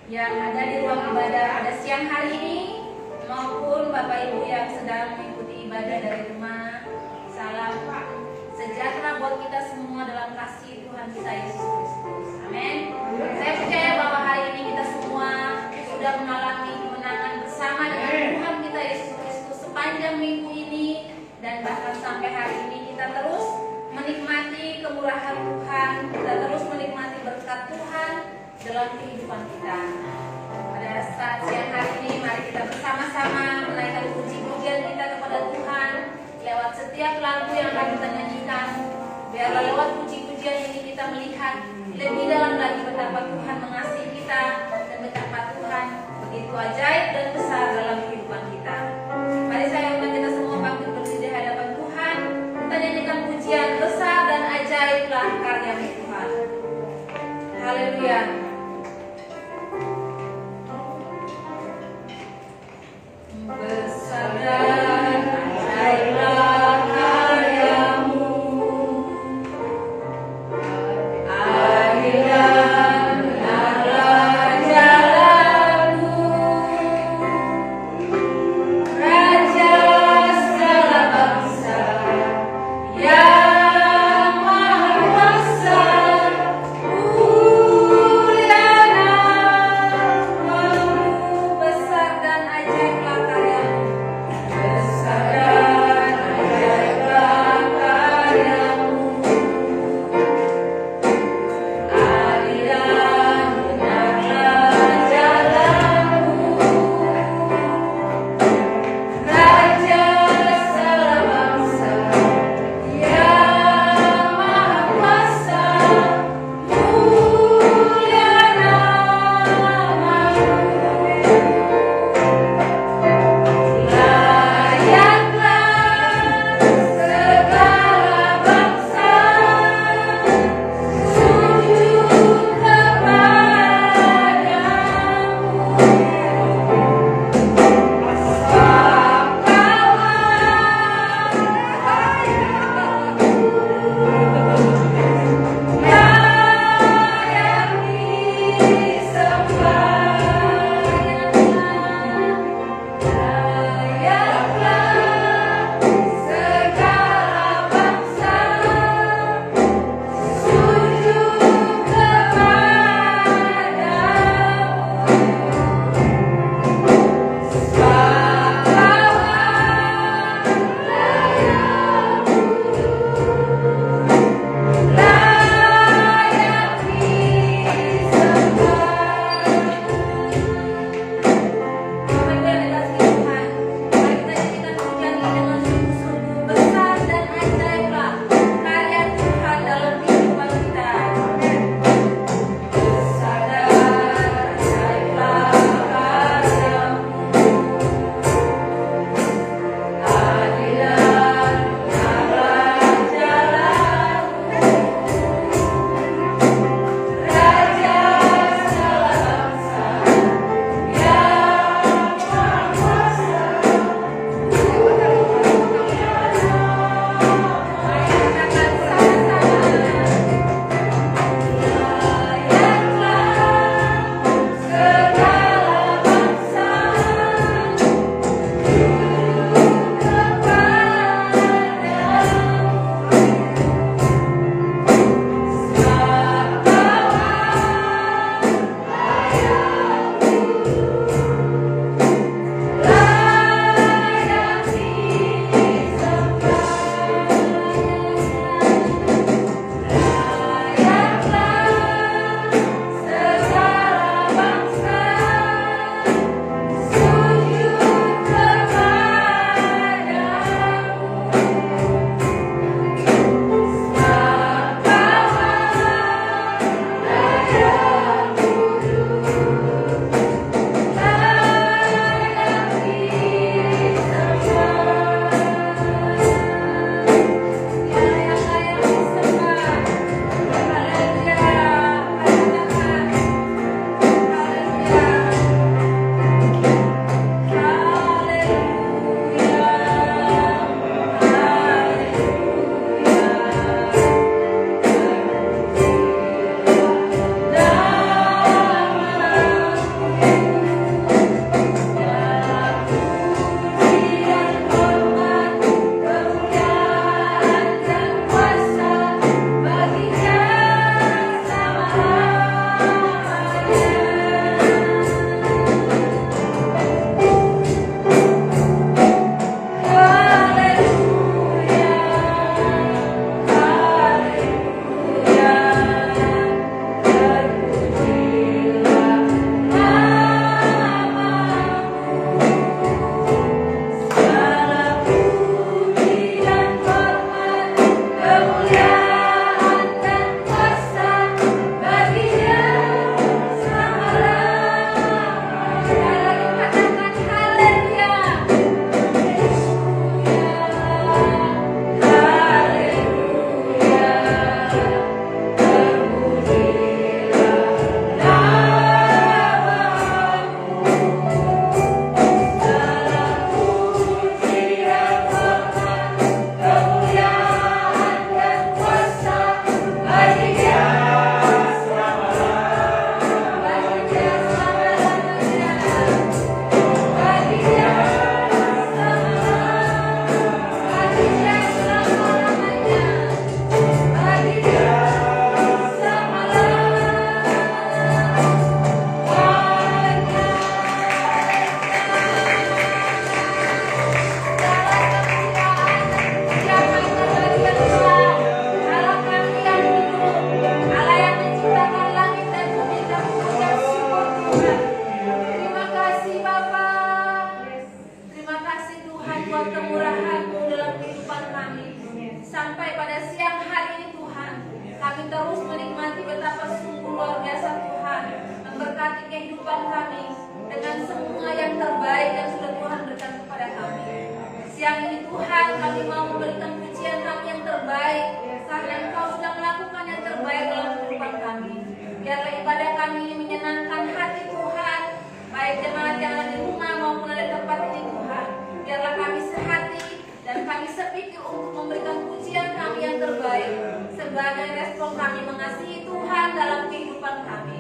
yang ada di ruang ibadah pada siang hari ini, maupun Bapak Ibu yang sedang mengikuti ibadah dari rumah. Salam sejahtera buat kita semua dalam kasih Tuhan kita Yesus Kristus. Amin. Saya percaya bahwa hari ini kita semua sudah mengalami kemenangan bersama dengan Tuhan kita Yesus Kristus sepanjang minggu ini, dan bahkan sampai hari ini kita terus menikmati kemurahan Tuhan, kita terus menikmati berkat Tuhan dalam kehidupan kita. Pada saat siang hari ini, mari kita bersama-sama menaikkan puji-pujian kita kepada Tuhan lewat setiap lagu yang akan kita nyanyikan. Biarlah lewat puji-pujian ini kita melihat lebih dalam lagi betapa Tuhan mengasihi kita dan betapa Tuhan begitu ajaib dan besar dalam kehidupan kita. Mari saya undang kita semua bangkit berdiri di hadapan Tuhan. Kita nyanyikan pujian besar dan ajaiblah karya Tuhan. Haleluya. Besar dan ajaiblah karyamu, adil dan benarlah jalanmu, Raja segala bangsa yang maha kuasa, mulia kehidupan kami dengan semua yang terbaik yang sudah Tuhan berikan kepada kami. Siang ini Tuhan, kami mau memberikan pujian kami yang terbaik karena Engkau sudah melakukan yang terbaik dalam kehidupan kami. Biarlah ibadah kami ini menyenangkan hati Tuhan, baik jemaat yang ada di rumah maupun ada di tempat ini Tuhan. Biarlah kami sehati dan kami sepikir untuk memberikan pujian kami yang terbaik sebagai respon kami mengasihi Tuhan dalam kehidupan kami.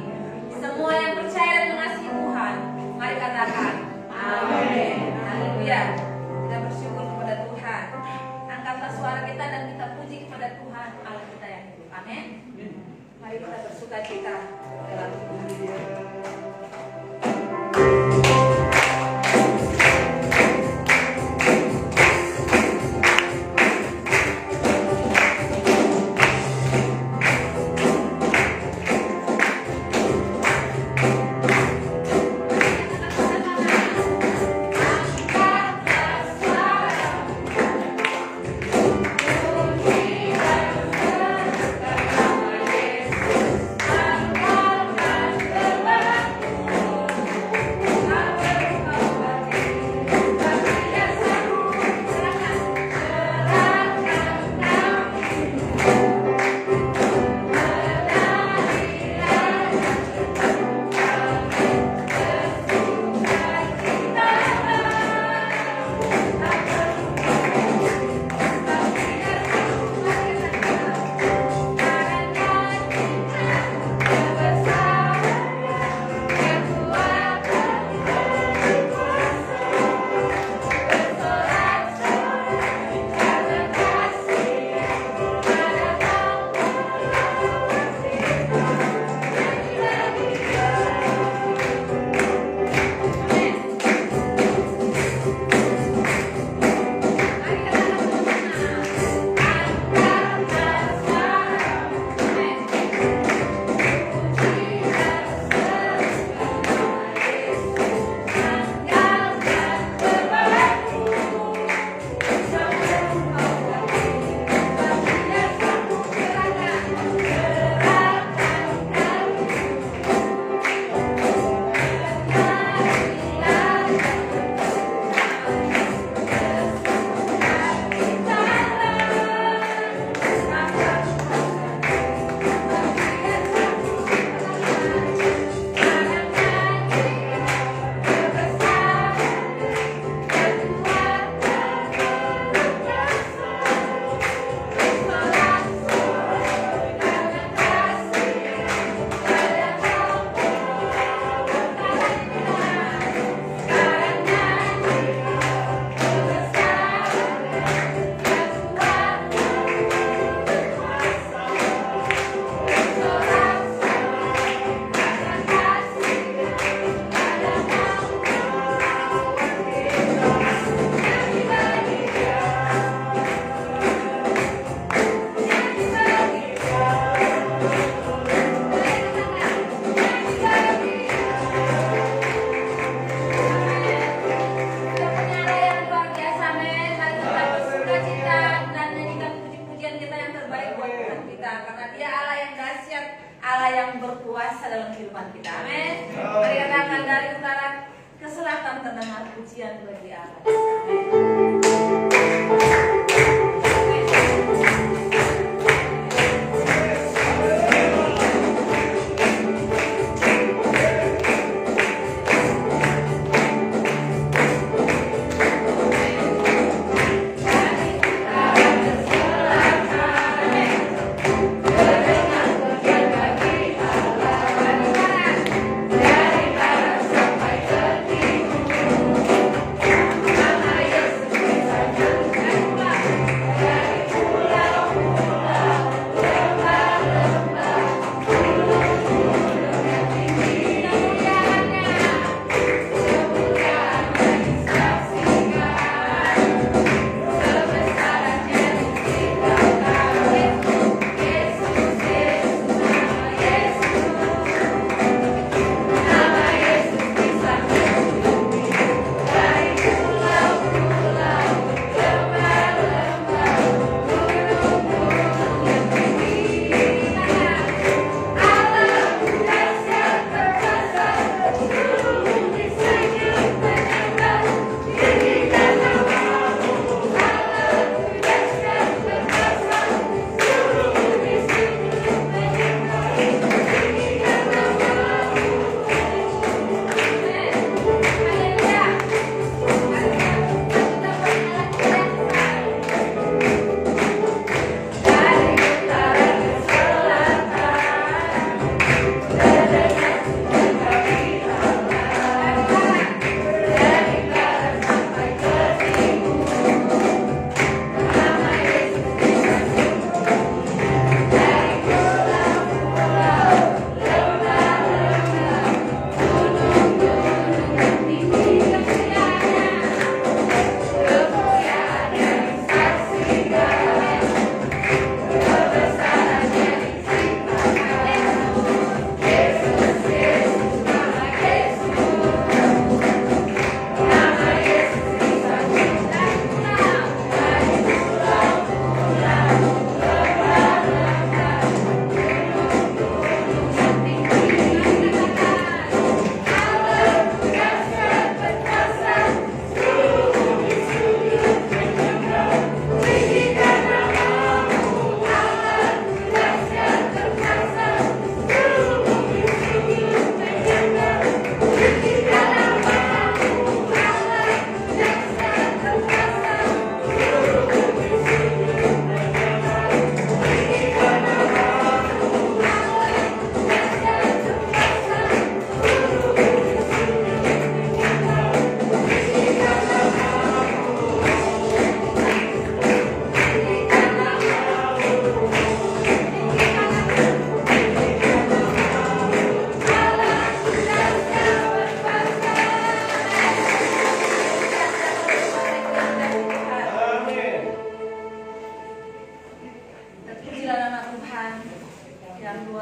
Semua yang percaya dan mengasihi Tuhan, mari katakan amin. Haleluya. Kita bersyukur kepada Tuhan. Angkatlah suara kita dan kita puji kepada Tuhan Allah kita yang hidup. Amin. Mari kita bersuka cita dalam Tuhan.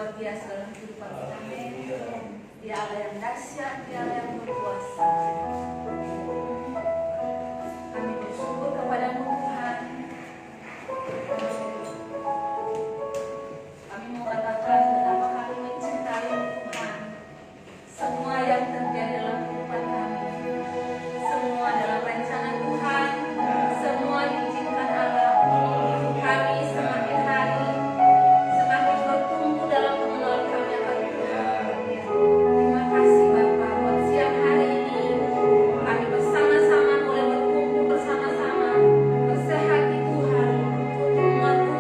luar biasa dalam kehidupan kami. Dia Allah yang dahsyat, Dia Allah yang berkuasa. Kami bersyukur kepada-Mu Tuhan. Kami mau katakan betapa kami mencintai-Mu Tuhan. Semua yang terjadi dalam kehidupan kami, semua dalam rencana Tuhan, semua diizinkan Allah. Kami semakin hari semakin bertumbuh dalam pengenalan kami akan Tuhan. Terima kasih Bapa buat siang hari ini. Kami bersama-sama boleh berkumpul bersama-sama, bersehati Tuhan untuk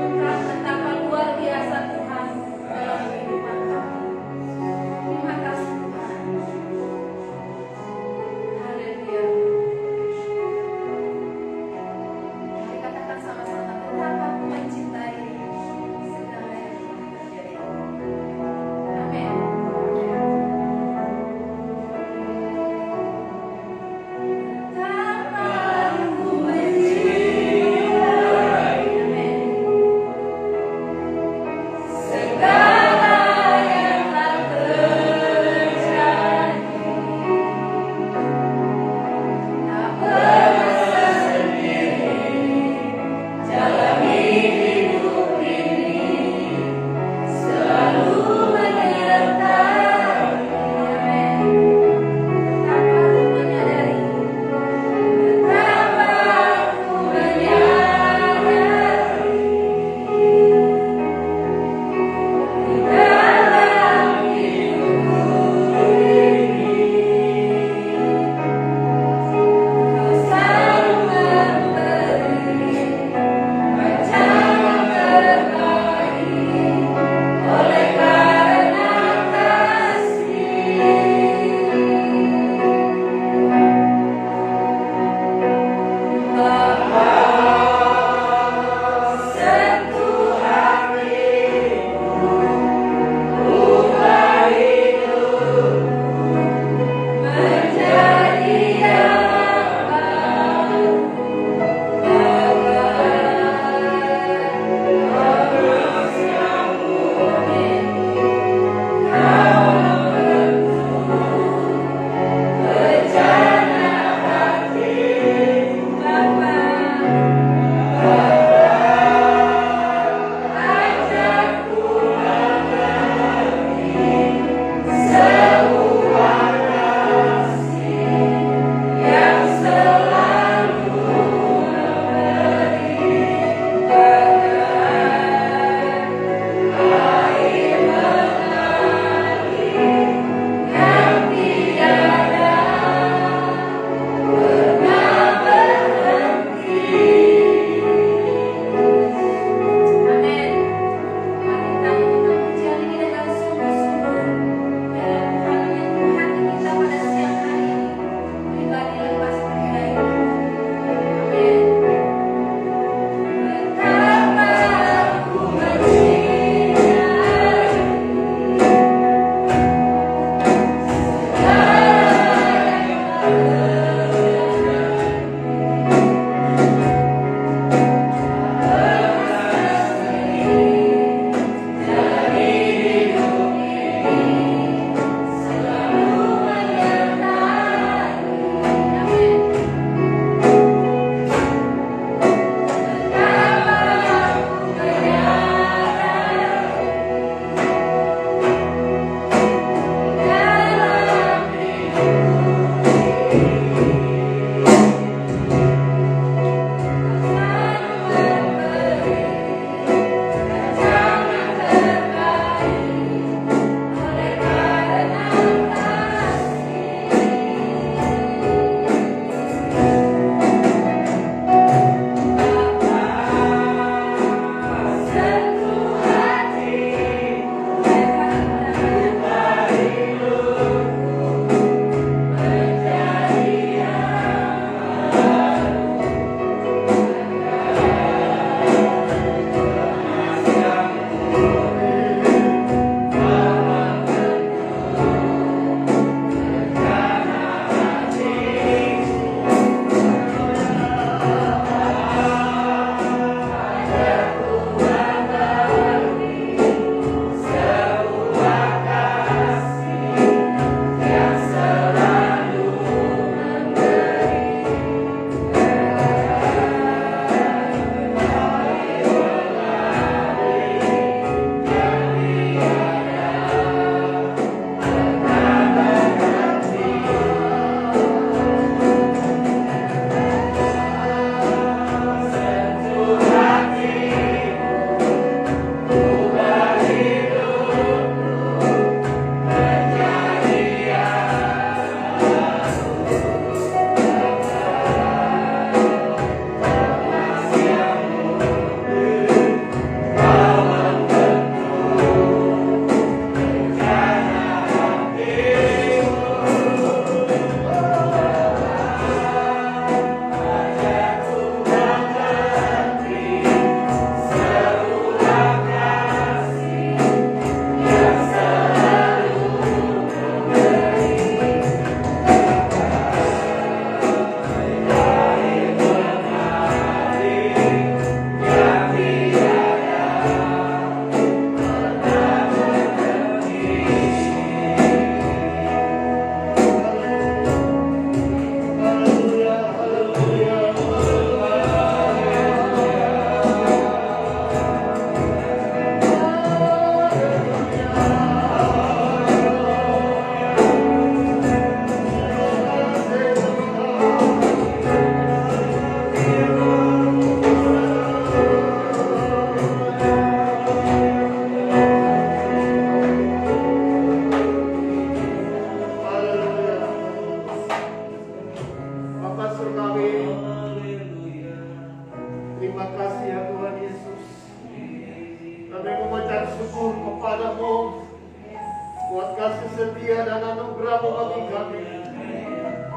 buat kasih setia dan anugerah-Mu bagi kami.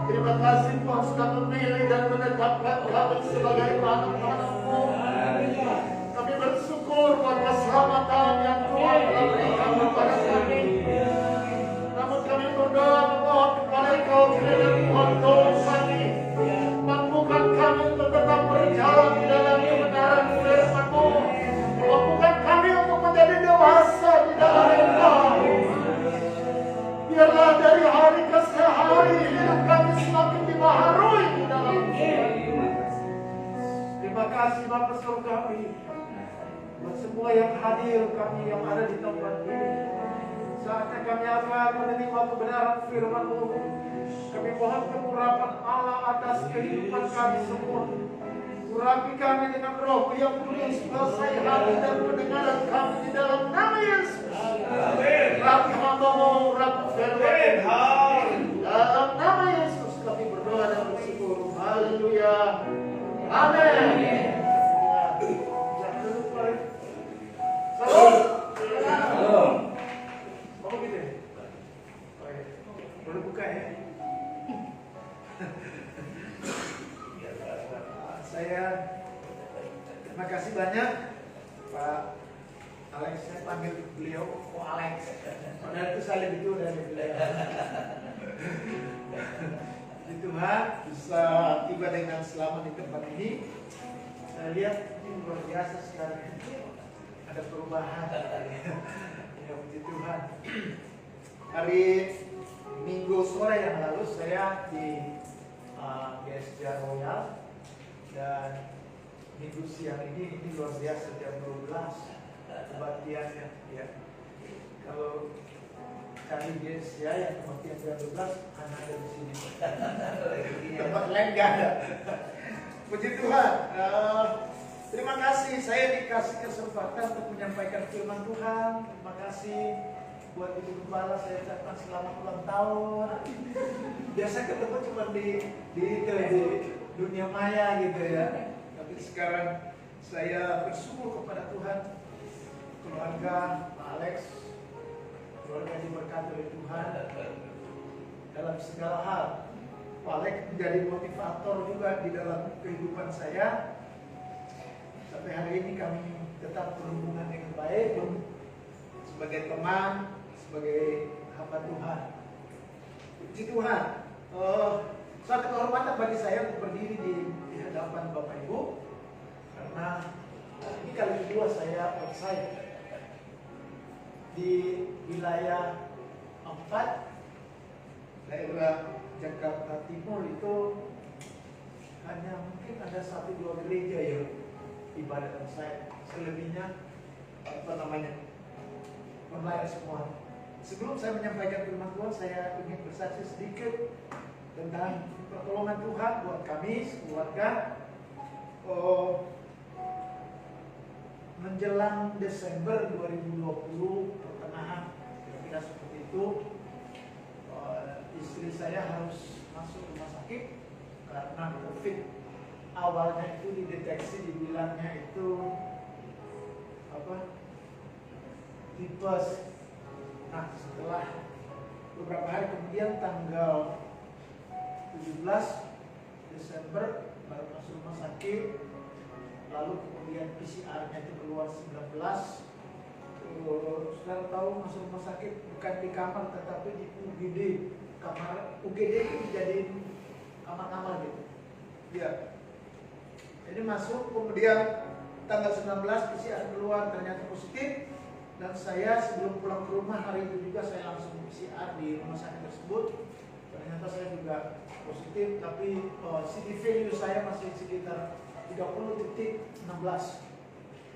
Terima kasih Tuhan sudah memilih dan menetapkan kami sebagai anak-anak-Mu. Kami bersyukur buat keselamatan yang Tuhan telah berikan kepada kami. Namun kami berdoa memohon kepada Engkau kiranya Tuhan tolong kami, mampukan kami untuk tetap berjalan di dalam kebenaran firman-Mu. Mampukan kami untuk menjadi dewasa di dalam Engkau. Biarlah dari hari ke hari hidup kami semakin dibaharui di dalam. Terima kasih Bapa Surgawi buat semua yang hadir, kami yang ada di tempat ini. Saatnya kami akan menerima kebenaran firman-Mu. Kami mohon pengurapan Allah atas kehidupan kami semua. Urapi kami dengan Roh yang kudus, kuasai hati dan pendengaran kami di dalam nama Yesus. Amin. Rapi hamba-Mu, rapi firman-Mu. Dalam nama Yesus kami berdoa dan bersyukur. Haleluya. Amin. Jangan lupa. Salam. Salam. Oh gitu. Boleh buka ya? Saya terima kasih banyak Pak Alex, saya panggil beliau Alex. Padahal itu saya lebih tua dari beliau. Di Tuhan bisa tiba dengan selamat di tempat ini. Saya lihat ini luar biasa sekali. Ada perubahan. Ya puji Tuhan. Hari Minggu sore yang lalu saya di GSJ Royal, dan minggu siang ini luar biasa jam 12 kebaktiannya ya. Kalau cari GSJ yang kebaktian jam 12 hanya ada di sini. Tempat lain gak ada. Puji Tuhan. Terima kasih saya dikasih kesempatan untuk menyampaikan firman Tuhan. Terima kasih buat Ibu Gembala, saya ucapkan selamat ulang tahun. Biasa ketemu cuma di dunia maya gitu ya. Tapi sekarang saya bersyukur kepada Tuhan, keluarga Pak Alex, keluarga diberkati oleh Tuhan dalam segala hal. Pak Alex menjadi motivator juga di dalam kehidupan saya. Sampai hari ini kami tetap berhubungan dengan baik sebagai teman, sebagai hamba Tuhan. Puji Tuhan. Suatu kehormatan bagi saya untuk berdiri di hadapan Bapak Ibu, karena ini kali kedua saya outside di wilayah 4 daerah Jakarta Timur. Itu hanya mungkin ada 1-2 gereja yang ibadah outside. Selebihnya online semua. Sebelum saya menyampaikan firman Tuhan, saya ingin bersaksi sedikit tentang pertolongan Tuhan buat kami keluarga. Menjelang Desember 2020 pertengahan, kira-kira seperti itu, istri saya harus masuk rumah sakit karena COVID. Awalnya itu dideteksi, dibilangnya itu tipes. Nah, setelah beberapa hari kemudian tanggal 17 Desember baru masuk rumah sakit. Lalu kemudian PCR-nya itu keluar 19. Saudara tahu masuk rumah sakit bukan di kamar tetapi di UGD. Kamar UGD itu dijadiin kamar-kamar gitu. Ya. Jadi masuk, kemudian tanggal 19 PCR keluar ternyata positif. Dan saya sebelum pulang ke rumah hari itu juga saya langsung PCR di rumah sakit tersebut. Ternyata saya juga positif, tapi CD value saya masih sekitar 30.16.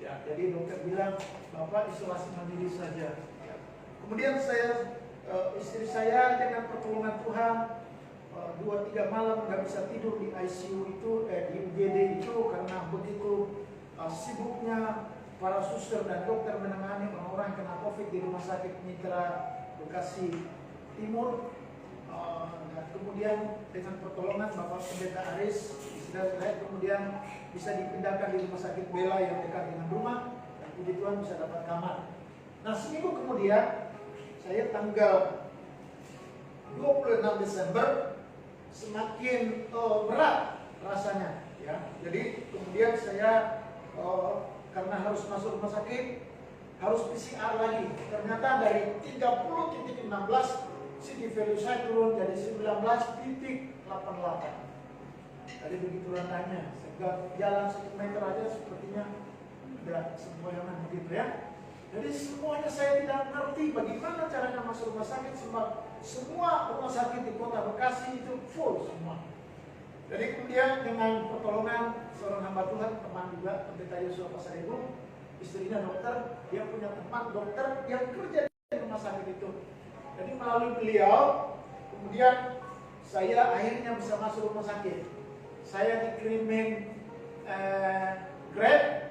Ya, jadi dokter bilang Bapak isolasi mandiri saja. Ya. Kemudian istri saya dengan pertolongan Tuhan 2-3 malam nggak bisa tidur di ICU itu, di UGD itu karena begitu sibuknya para suster dan dokter menangani orang-orang yang kena COVID di Rumah Sakit Mitra Bekasi Timur. Dan kemudian dengan pertolongan Bapak Pendeta Aris, istri saya kemudian bisa dipindahkan di Rumah Sakit Bela yang dekat dengan rumah, dan puji Tuhan bisa dapat kamar. Nah, seminggu kemudian saya tanggal 26 Desember semakin berat rasanya, ya. Jadi kemudian saya karena harus masuk rumah sakit, harus PCR lagi. Ternyata dari 30.16 CD value saya turun jadi 19.88. Jadi begitu rendahnya, sehingga jalan 1 meter aja sepertinya udah sempoyongan begitu ya. Jadi semuanya saya tidak ngerti bagaimana caranya masuk rumah sakit, semua rumah sakit di kota Bekasi itu full semua. Jadi kemudian dengan pertolongan seorang hamba Tuhan, teman juga, Pendeta Yosua Pasaribu, istrinya dokter, dia punya teman dokter yang kerja di rumah sakit itu. Jadi melalui beliau, kemudian saya akhirnya bisa masuk rumah sakit. Saya dikirimin Grab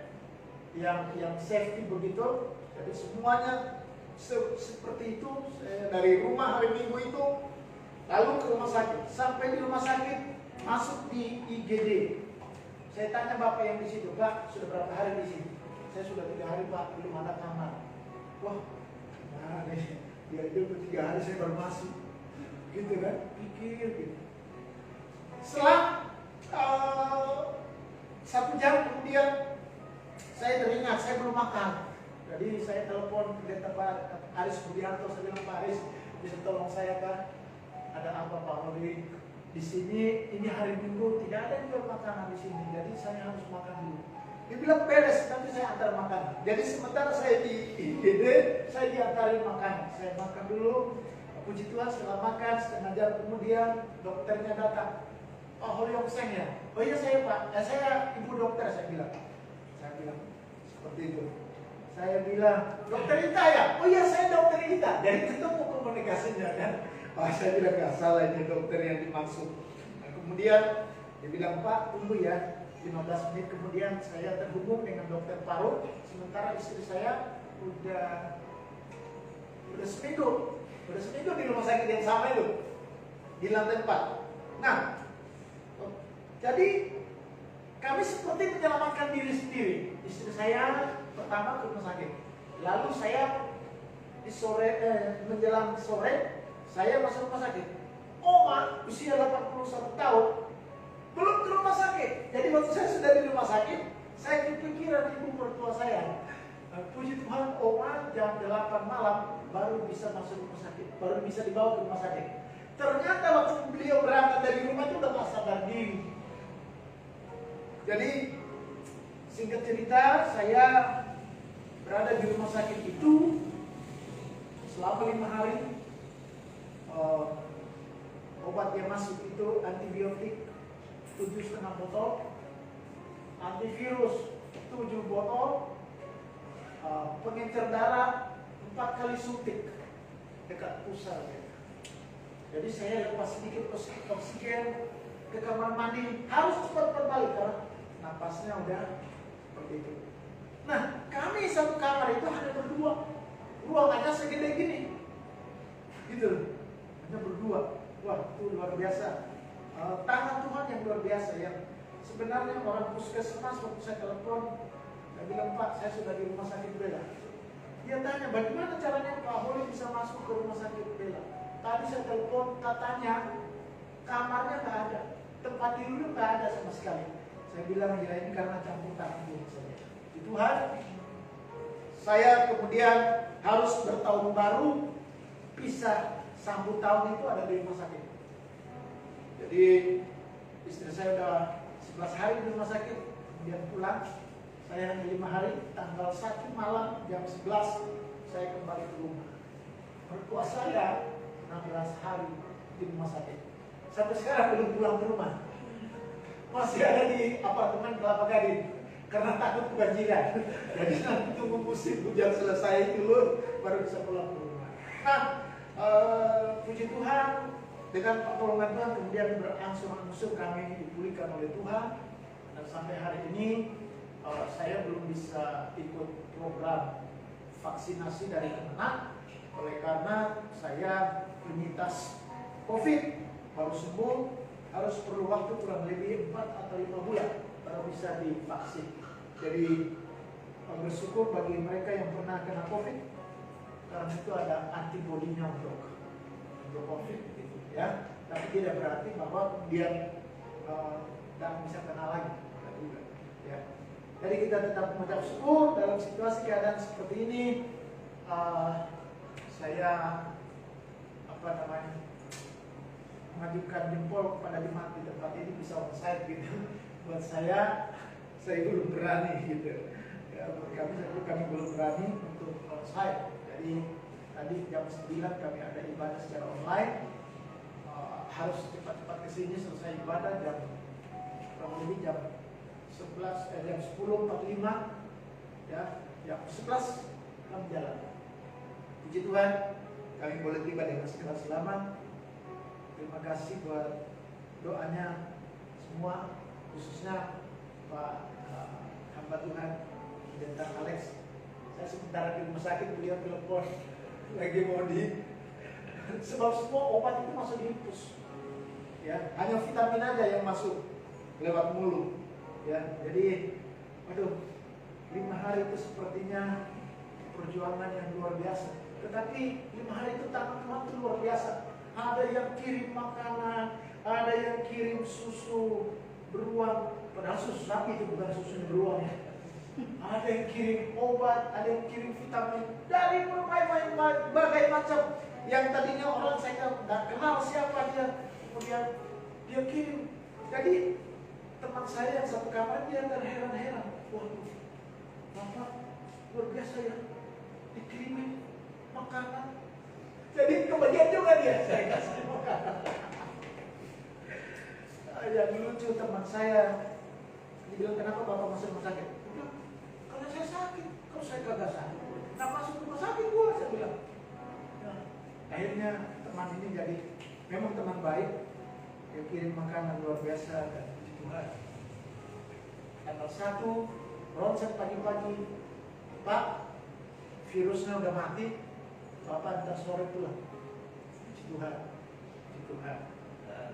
yang safety begitu. Jadi semuanya seperti itu. Dari rumah hari Minggu itu lalu ke rumah sakit. Sampai di rumah sakit masuk di IGD. Saya tanya bapak yang di situ, Pak, sudah berapa hari di sini? Saya sudah 3 hari, Pak, belum ada kamar. Wah, nah nih, dia itu 3 hari saya baru masuk. Gitu kan? Pikir gitu. Setelah 1 jam kemudian saya teringat saya belum makan. Jadi saya telepon pendeta Pak Aris Budianto, saya bilang, Pak Aris, bisa tolong saya kan? Ada apa Pak Oli? Di sini ini hari Minggu tidak ada jual makanan di sini, jadi saya harus makan dulu. Dia bilang beres, nanti saya antar makan. Jadi sementara saya di IGD, saya diantarin makan. Saya makan dulu. Puji Tuhan, setelah makan setengah jam kemudian dokternya datang. Oh, Holyong Seng ya? Oh iya saya Pak, saya ibu dokter, saya bilang seperti itu. Saya bilang, dokter Ita ya? Oh iya saya dokter Ita. Jadi ketemu komunikasinya kan. Oh, saya bilang gak salah ini dokter yang dimaksud. Nah, kemudian dia bilang, Pak tunggu ya. 15 menit kemudian saya terhubung dengan dokter paru. Sementara istri saya udah seminggu di rumah sakit yang sama itu, di lantai 4. Nah, jadi kami seperti menyelamatkan diri sendiri. Istri saya pertama ke rumah sakit, lalu saya di menjelang sore saya masuk rumah sakit. Oma usia 81 tahun belum ke rumah sakit. Jadi waktu saya sudah di rumah sakit, saya kepikiran ibu mertua saya. Puji Tuhan, Oma jam 8 malam baru bisa masuk rumah sakit, baru bisa dibawa ke rumah sakit. Ternyata waktu beliau berangkat dari rumah itu udah gak sadar diri. Jadi singkat cerita, saya berada di rumah sakit itu selama 5 hari. Obat yang masuk itu antibiotik 7,5 botol, antivirus 7 botol, pengencer darah 4 kali suntik dekat pusat. Jadi saya lepas sedikit oksigen ke kamar mandi, harus cepat balik karena napasnya udah seperti itu. Nah, kami satu kamar itu hanya berdua, ruangannya segede gini, gitu, hanya berdua. Wah, itu luar biasa. Tangan Tuhan yang luar biasa, yang sebenarnya orang puskesmas waktu saya telepon, saya bilang, Pak, saya sudah di rumah sakit Bela. Dia tanya, bagaimana caranya Pak Holi bisa masuk ke rumah sakit Bela? Tadi saya telepon, katanya kamarnya nggak ada, tempat tidurnya nggak ada sama sekali. Saya bilang, ya ini karena campur tangan saja. Tuhan, saya kemudian harus bertahun baru pisah. Sambut tahun itu ada di rumah sakit. Jadi istri saya udah 11 hari di rumah sakit, kemudian pulang. Saya hanya 5 hari, tanggal 1 malam jam 11 saya kembali ke rumah. Mertua saya 16 hari di rumah sakit. Sampai sekarang belum pulang ke rumah. Masih ada di apartemen Kelapa Gading karena takut kebanjiran. Jadi nanti tunggu musim hujan selesai dulu baru bisa pulang ke rumah. Nah, puji Tuhan, dengan pertolongan Tuhan kemudian berangsur-angsur kami dipulihkan oleh Tuhan. Dan sampai hari ini saya belum bisa ikut program vaksinasi dari Kemenak oleh karena saya penyintas COVID, baru sembuh, harus perlu waktu kurang lebih 4 atau 5 bulan baru bisa divaksin. Jadi bersyukur bagi mereka yang pernah kena COVID, karena itu ada antibodinya untuk COVID gitu ya. Tapi tidak berarti bahwa kemudian tidak bisa kena lagi juga, ya. Jadi kita tetap mengucap syukur dalam situasi keadaan seperti ini. Saya mengajukan jempol kepada jemaat di tempat ini bisa onsite gitu. Buat saya belum berani gitu. Ya, buat kami belum berani untuk onsite. Jadi tadi jam 9 kami ada ibadah secara online. Harus cepat-cepat kesini selesai ibadah kurang lebih jam 10.45 ya, jam 11 kami jalan. Puji Tuhan, kami boleh tiba dengan segala selamat. Terima kasih buat doanya semua, khususnya Pak hamba Tuhan Pendeta Alex. Saya sebentar di rumah sakit, beliau telepon lagi mau sebab semua obat itu masuk di infus, ya, hanya vitamin aja yang masuk lewat mulut, ya. Jadi, 5 hari itu sepertinya perjuangan yang luar biasa. Tetapi 5 hari itu tangan Tuhan itu luar biasa. Ada yang kirim makanan, ada yang kirim susu beruang, padahal susu sapi itu bukan susu beruang ya. Ada yang kirim obat, ada yang kirim vitamin dari berbagai macam. Yang tadinya orang saya tidak kenal siapa dia, kemudian dia kirim. Jadi teman saya yang satu kamar dia terheran-heran, waduh, Bapak luar biasa ya, dikirimin makanan. Jadi kebagian juga dia, saya kasih makanan. Yang lucu teman saya, dia bilang, kenapa Bapak masuk rumah sakit? Dia bilang, karena saya sakit. Kalau saya kagak sakit, nggak masuk rumah sakit gua, saya bilang. Nah, akhirnya teman ini jadi memang teman baik. Dia kirim makanan luar biasa dan puji Tuhan. Tanggal 1 ronsen pagi-pagi, Pak, virusnya udah mati, Bapak ntar sore pulang. Puji Tuhan, puji Tuhan.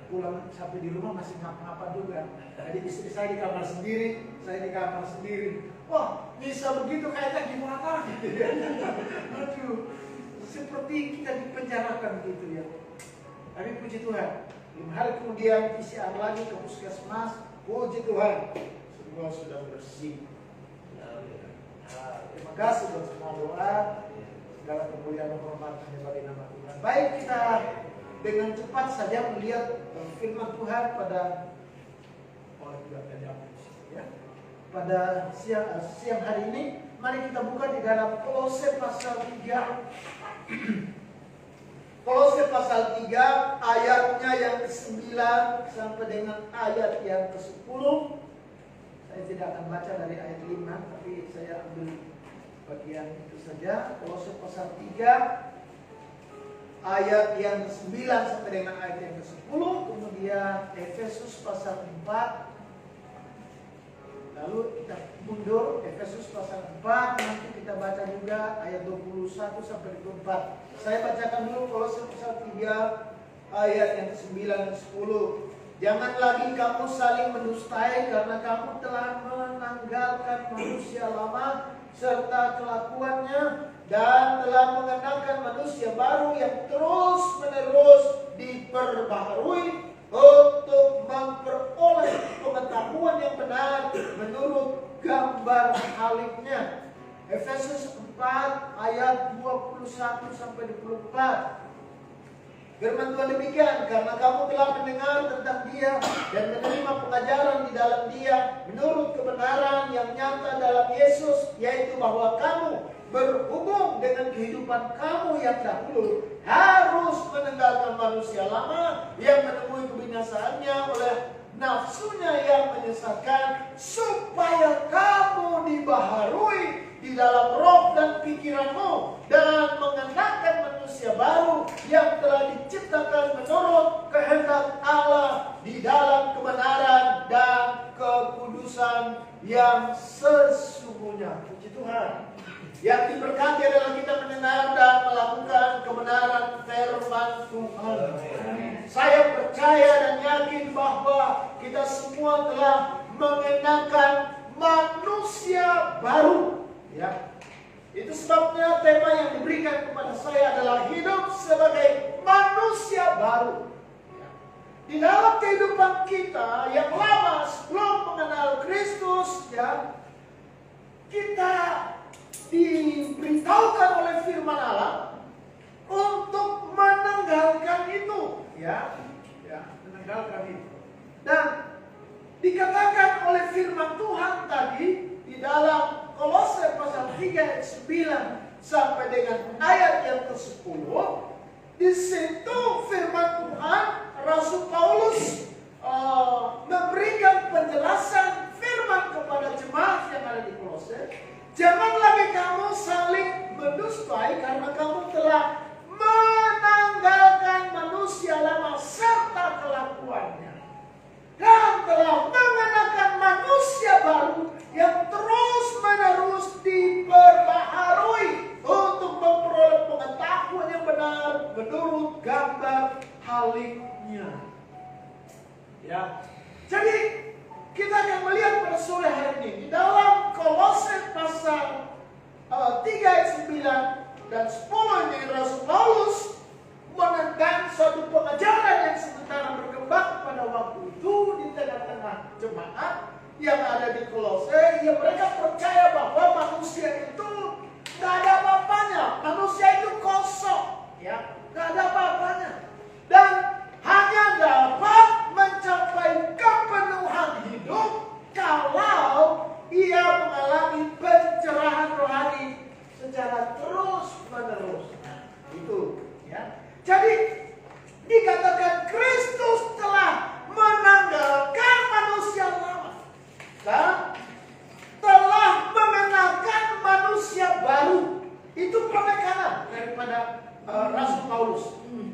Pulang sampai di rumah masih ngapa-ngapa juga. Jadi istri saya di kamar sendiri, saya di kamar sendiri. Wah, bisa begitu kayaknya gimana gitu ya. Aduh, seperti kita dipenjarakan gitu ya. Tapi puji Tuhan, 5 hari kemudian PCR lagi ke puskesmas. Puji Tuhan, semua sudah bersih. Terima kasih buat semua doa. Segala kemuliaan dan hormat bagi nama Tuhan. Baik, kita dengan cepat saja melihat firman Tuhan pada pada siang hari ini. Mari kita buka di dalam Kolose pasal 3. Kolose pasal 3 ayatnya yang ke-9 sampai dengan ayat yang ke-10. Saya tidak akan baca dari ayat 5, tapi saya ambil bagian itu saja. Kolose pasal 3 ayat yang ke-9 sampai dengan ayat yang ke-10. Kemudian Efesus pasal 4. Lalu kita mundur Efesus pasal 4, nanti kita baca juga ayat 21 sampai 24. Saya bacakan dulu Kolose pasal 3 ayat yang ke-9 dan 10. Jangan lagi kamu saling mendustai karena kamu telah menanggalkan manusia lama serta kelakuannya dan telah mengenakan manusia baru yang terus-menerus diperbaharui untuk memperoleh pengetahuan yang benar menurut gambar haliknya. Efesus 4 ayat 21 sampai 24. Firman Tuhan demikian, karena kamu telah mendengar tentang Dia dan menerima pengajaran di dalam Dia menurut kebenaran yang nyata dalam Yesus, yaitu bahwa kamu berhubung dengan kehidupan kamu yang dahulu harus meninggalkan manusia lama yang menemui kebinasaannya oleh nafsunya yang menyesatkan, supaya kamu dibaharui di dalam roh dan pikiranmu dan mengenakan manusia baru yang telah diciptakan menurut kehendak Allah di dalam kebenaran dan kekudusan yang sesungguhnya. Puji Tuhan. Yang diberkati adalah kita mendengar dan melakukan kebenaran firman Tuhan. Saya percaya dan yakin bahwa kita semua telah mengenakan manusia baru. Ya, Itu sebabnya tema yang diberikan kepada saya adalah hidup sebagai manusia baru. Di dalam kehidupan kita yang lama sebelum mengenal Kristus, ya, kita diberitahukan oleh firman Allah untuk menanggalkan itu, ya, menanggalkan itu. Dan dikatakan oleh firman Tuhan tadi di dalam Kolose pasal 3 ayat 9 sampai dengan ayat yang ke-10, di situ firman Tuhan, Rasul Paulus memberikan penjelasan firman kepada jemaat yang ada di Kolose. Jangan lagi kamu saling mendustai karena kamu telah menanggalkan manusia lama serta kelakuannya, dan telah mengenakan manusia baru yang terus-menerus diperbaharui untuk memperoleh pengetahuan yang benar menurut gambar haliknya. Ya, jadi kita akan melihat pada sore hari ini di dalam Kolose pasal 3 ayat 9 dan 10 ini Rasul Paulus menentang suatu pengajaran yang sementara berkembang pada waktu itu di tengah-tengah jemaat yang ada di Kolose. Ya, mereka percaya bahwa manusia itu gak ada apa-apanya, manusia itu kosong, ya, gak ada apa-apanya, dan hanya dapat mencapai kepenuhan hidup kalau ia mengalami pencerahan rohani secara terus-menerus. Itu, ya. Jadi dikatakan Kristus telah menanggalkan manusia lama dan telah mengenakan manusia baru. Itu penekanan daripada Rasul Paulus.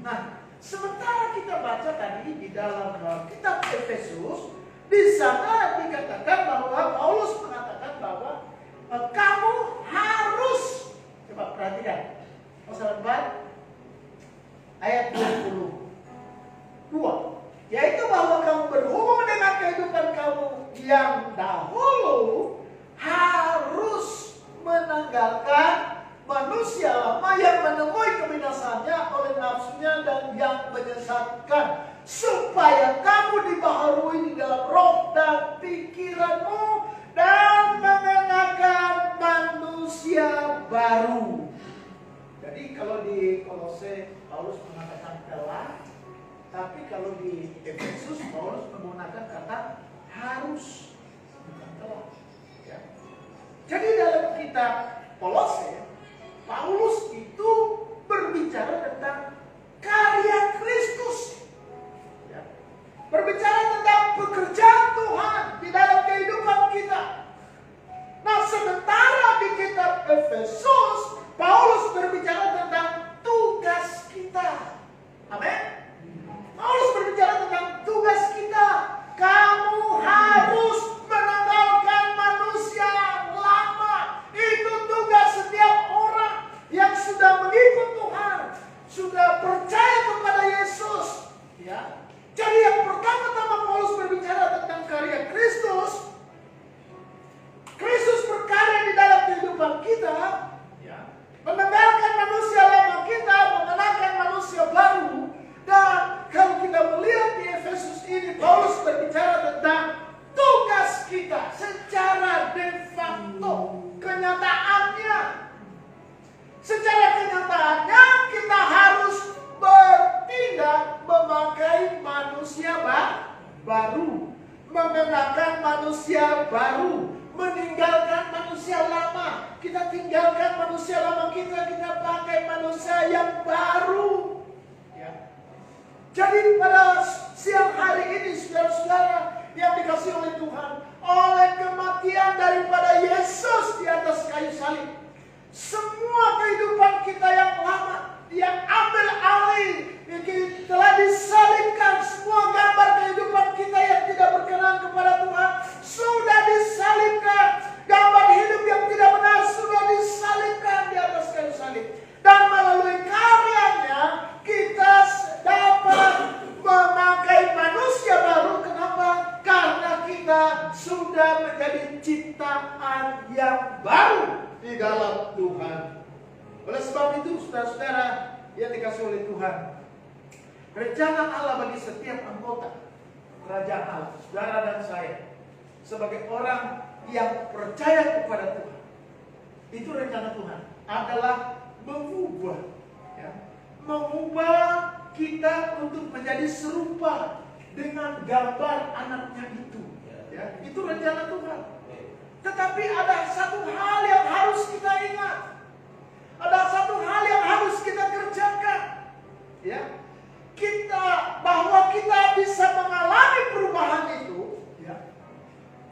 Nah, sementara kita baca tadi di dalam kitab Efesus, di sana dikatakan bahwa Paulus mengatakan bahwa kamu harus, coba perhatikan pasal 4 ayat 22, yaitu bahwa kamu berhubung dengan kehidupan kamu yang dahulu harus menanggalkan manusia lama yang menemui kebinasannya oleh nafsunya dan yang menyesatkan, supaya kamu dibaharui di dalam roh dan pikiranmu dan mengenakan manusia baru. Jadi kalau di Kolose Paulus mengatakan telah, tapi kalau di Efesus Paulus menggunakan kata harus, bukan telah. Ya. Jadi dalam kitab Kolose, Paulus itu berbicara tentang karya Kristus, ya. Berbicara tentang pekerjaan Tuhan di dalam kehidupan kita. Nah, sementara di kitab Efesus Paulus berbicara tentang tugas kita. Amin. Paulus berbicara tentang tugas kita. Kamu harus menanggalkan manusia lama. Itu tugas setiap orang yang sudah mengikut Tuhan, sudah percaya kepada Yesus. Ya. Jadi yang pertama-tama Paulus berbicara tentang karya Kristus. Kristus berkarya di dalam kehidupan kita. Menanggalkan manusia lama kita, mengenakan manusia baru. Dan kalau kita melihat di Efesus ini, Paulus berbicara tentang tugas kita secara de facto, kenyataannya. Secara kenyataannya kita harus bertindak memakai manusia baru, mengenakan manusia baru, meninggalkan manusia lama. Kita tinggalkan manusia lama kita pakai manusia yang baru. Ya. Jadi pada siang hari ini, saudara-saudara yang dikasihi oleh Tuhan, oleh kematian daripada Yesus di atas kayu salib, semua kehidupan kita yang lama, yang ambil alih, telah disalibkan. Semua gambar kehidupan kita yang tidak berkenan kepada Tuhan sudah disalibkan. Gambar hidup yang tidak benar sudah disalibkan di atas kayu salib. Dan melalui karyanya kita dapat memakai manusia baru. Kenapa? Karena kita sudah menjadi ciptaan yang baru di dalam Tuhan sebab itu saudara-saudara yang dikasih oleh Tuhan, rencana Allah bagi setiap anggota kerajaan Allah, saudara dan saya, sebagai orang yang percaya kepada Tuhan, itu rencana Tuhan adalah mengubah kita untuk menjadi serupa dengan gambar anaknya itu. Ya, itu rencana Tuhan. Tetapi ada satu hal yang harus kita ingat. Ada satu hal yang harus kita kerjakan. Ya. Bahwa kita bisa mengalami perubahan itu, ya.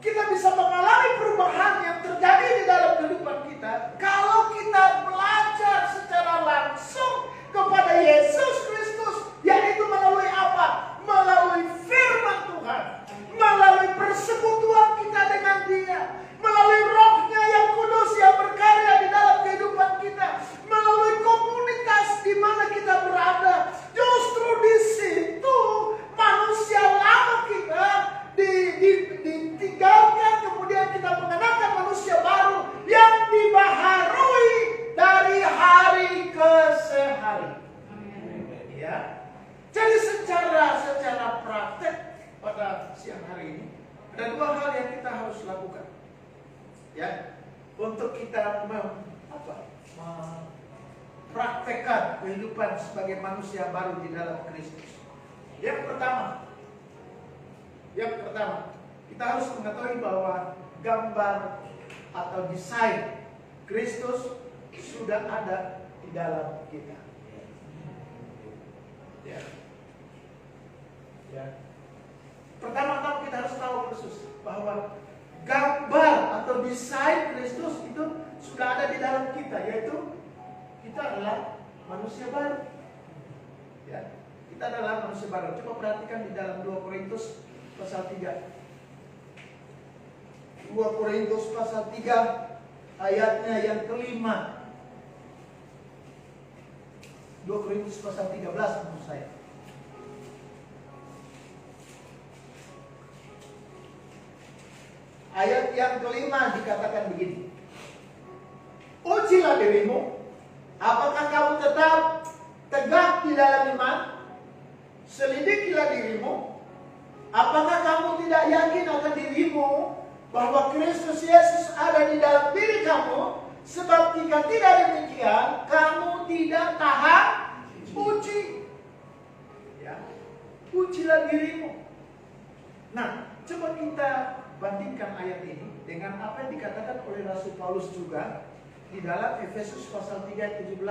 Kita bisa mengalami perubahan yang terjadi di dalam kehidupan kita kalau kita belajar secara langsung kepada Yesus Kristus, yaitu melalui apa? Melalui firman Tuhan, melalui persekutuan kita dengan Dia, melalui Roh-Nya yang kudus yang berkarya di dalam kehidupan kita, melalui komunitas di mana kita berada. Justru di situ manusia lama kita ditinggalkan, kemudian kita mengenakan manusia baru yang dibaharui dari hari ke hari. Ya. Jadi secara praktek pada siang hari ini ada dua hal yang kita harus lakukan. Ya, untuk kita mempraktekkan kehidupan sebagai manusia baru di dalam Kristus. Yang pertama, kita harus mengetahui bahwa gambar atau desain Kristus sudah ada di dalam kita. Ya. Pertama-tama kita harus tahu persis bahwa gambar atau desain Kristus itu sudah ada di dalam kita, yaitu kita adalah manusia baru. Ya, kita adalah manusia baru. Coba perhatikan di dalam 2 Korintus pasal 3. 2 Korintus pasal 3 ayatnya yang kelima. 2 Korintus pasal 13 menurut saya. Ayat yang kelima dikatakan begini. Ujilah dirimu, apakah kamu tetap tegak di dalam iman? Selidikilah dirimu, apakah kamu tidak yakin akan dirimu bahwa Kristus Yesus ada di dalam diri kamu? Sebab jika tidak demikian, kamu tidak tahan uji. Ya, ujilah dirimu. Nah, coba kita bandingkan ayat ini dengan apa yang dikatakan oleh Rasul Paulus juga di dalam Efesus pasal 3 ayat 17.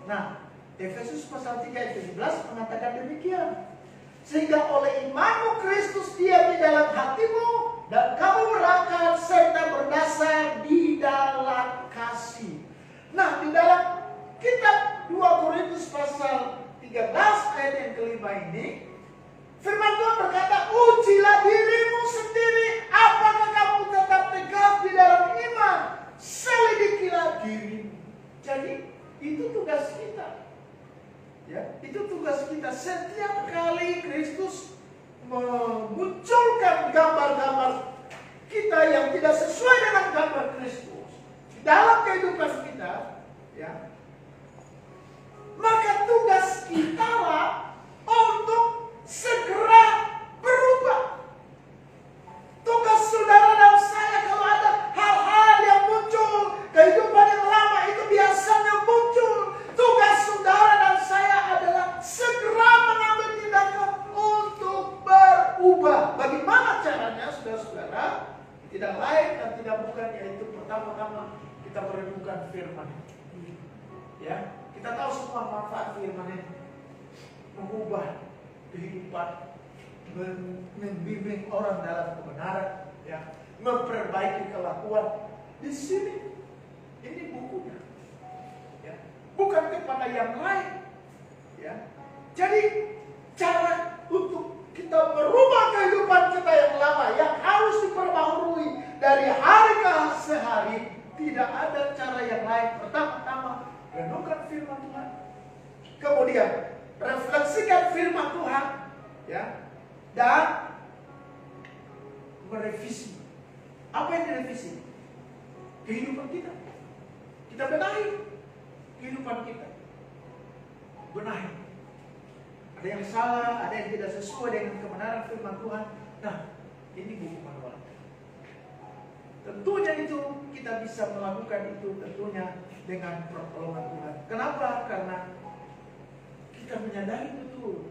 Nah, Efesus pasal 3 ayat 17 mengatakan demikian. Sehingga oleh imanmu Kristus diam di dalam hatimu dan kamu berakar serta berdasar di dalam kasih. Nah, di dalam kitab 2 Korintus pasal 13 ayat yang kelima ini, firman Tuhan berkata, ujilah dirimu sendiri, apakah kamu tetap tegak di dalam iman? Selidikilah dirimu. Jadi, itu tugas kita. Ya, itu tugas kita. Setiap kali Kristus memunculkan gambar-gambar kita yang tidak sesuai dengan gambar Kristus di dalam kehidupan kita, ya, maka tugas kita lah untuk segera berubah. Tugas saudara dan saya kalau ada hal-hal yang muncul, kehidupan yang lama itu biasanya muncul. Tugas saudara dan saya adalah segera mengambil tindakan untuk berubah. Bagaimana caranya, saudara-saudara? Tidak lain dan tidak bukan, yaitu pertama-tama kita merenungkan firman. Ya, kita tahu semua manfaat firman ini. Mengubah kehidupan, membimbing orang dalam kebenaran, ya, memperbaiki kelakuan. Di sini, ini bukunya, ya, bukan kepada yang lain, ya. Jadi cara untuk kita merubah kehidupan kita yang lama, yang harus diperbaharui dari hari ke hari, tidak ada cara yang lain. Pertama-tama renungkan firman Tuhan, kemudian refleksikan firman Tuhan, ya, dan merevisi. Apa yang direvisi? Kehidupan kita. Kita benahi. kehidupan kita. Benahi. Ada yang salah, ada yang tidak sesuai dengan kebenaran firman Tuhan. Nah, ini buku manual. Tentunya itu kita bisa melakukan itu tentunya dengan pertolongan Tuhan. Kenapa? Karena kita menyadari betul.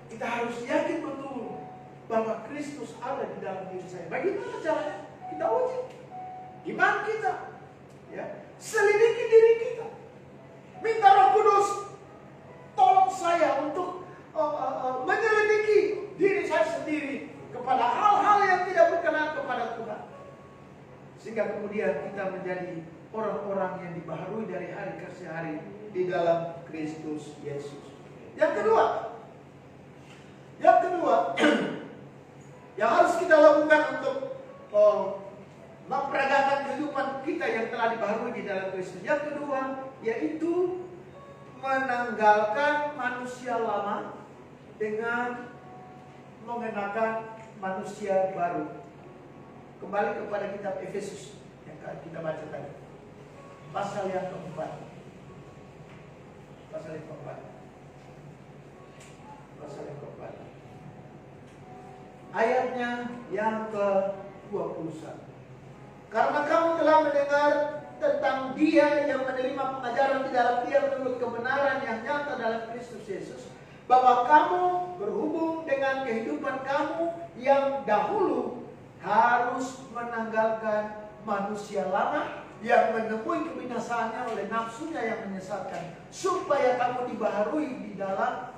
Kita harus yakin betul bahwa Kristus ada di dalam diri saya. Bagaimana caranya? Kita uji iman kita, ya. Selidiki diri kita. Minta Roh Kudus tolong saya untuk menyelidiki diri saya sendiri kepada hal-hal yang tidak berkenan kepada Tuhan. Sehingga kemudian kita menjadi orang-orang yang dibaharui dari hari ke hari di dalam Kristus Yesus. Yang kedua, yang harus kita lakukan untuk memperagakan kehidupan kita yang telah dibaharui di dalam Kristus. Yang kedua, yaitu menanggalkan manusia lama dengan mengenakan manusia baru. Kembali kepada kitab Efesus yang kita baca tadi. Pasal yang keempat. Ayatnya yang ke-21. Karena kamu telah mendengar tentang Dia yang menerima pengajaran di dalam Dia menurut kebenaran yang nyata dalam Kristus Yesus, bahwa kamu berhubung dengan kehidupan kamu yang dahulu harus menanggalkan manusia lama yang menemui kebinasaannya oleh nafsunya yang menyesatkan, supaya kamu dibaharui di dalam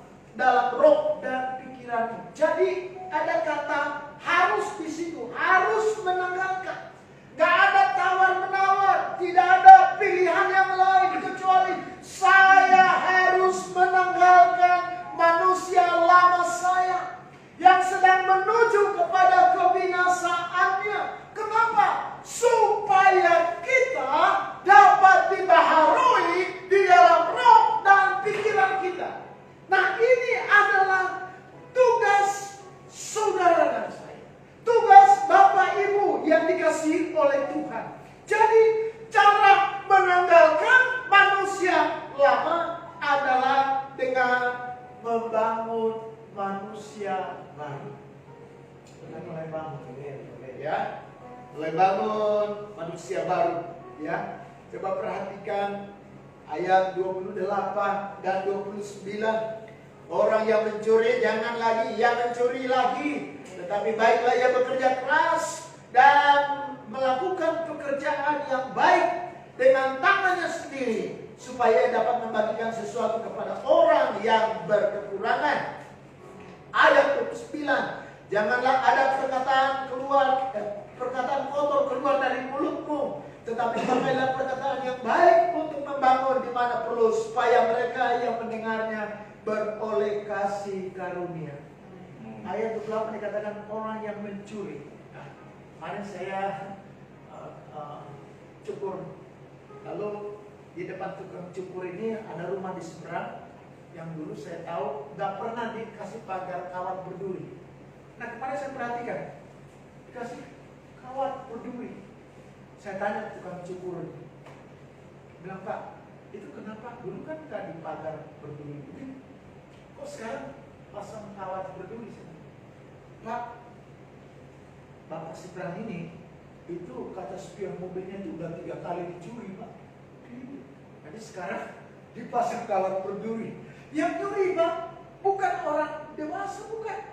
roh dan pikiranmu. Jadi ada kata harus di situ, harus menanggalkan. Gak ada tawar-menawar, tidak ada pilihan yang lain kecuali saya harus menanggalkan manusia lama saya yang sedang menuju kepada kebinasaannya. Kenapa? Supaya kita dapat dibaharui di dalam roh dan pikiran kita. Nah, ini adalah tugas saudara dan saya. Tugas Bapak Ibu yang dikasihi oleh Tuhan. Jadi, cara menanggalkan manusia lama adalah dengan membangun manusia baru. Mulai bangun, ya. Mulai bangun manusia baru, ya. Coba perhatikan ayat 28 dan 29. Orang yang mencuri jangan lagi ia mencuri lagi, tetapi baiklah ia bekerja keras dan melakukan pekerjaan yang baik dengan tangannya sendiri, supaya ia dapat membagikan sesuatu kepada orang yang berkekurangan. Ayat 29. Janganlah ada perkataan kotor keluar dari mulutmu, tetapi pakailah perkataan yang baik untuk membangun di mana perlu, supaya mereka yang mendengarnya beroleh kasih karunia. Ayat 28 dikatakan orang yang mencuri. Nah, kemarin saya cukur, lalu di depan tukang cukur ini ada rumah di seberang yang dulu saya tahu nggak pernah dikasih pagar kawat berduri. Nah, kemarin saya perhatikan dikasih kawat berduri. Saya tanya tukang cukur, bilang, Pak, itu kenapa? Dulu kan nggak dipagar berduri, kok sekarang pasang kawat berduri? Pak, bapak seberang ini itu kata spion mobilnya itu udah 3 kali dicuri, Pak. Jadi sekarang dipasang kawat berduri. Yang nyuri, Pak, bukan orang dewasa, bukan.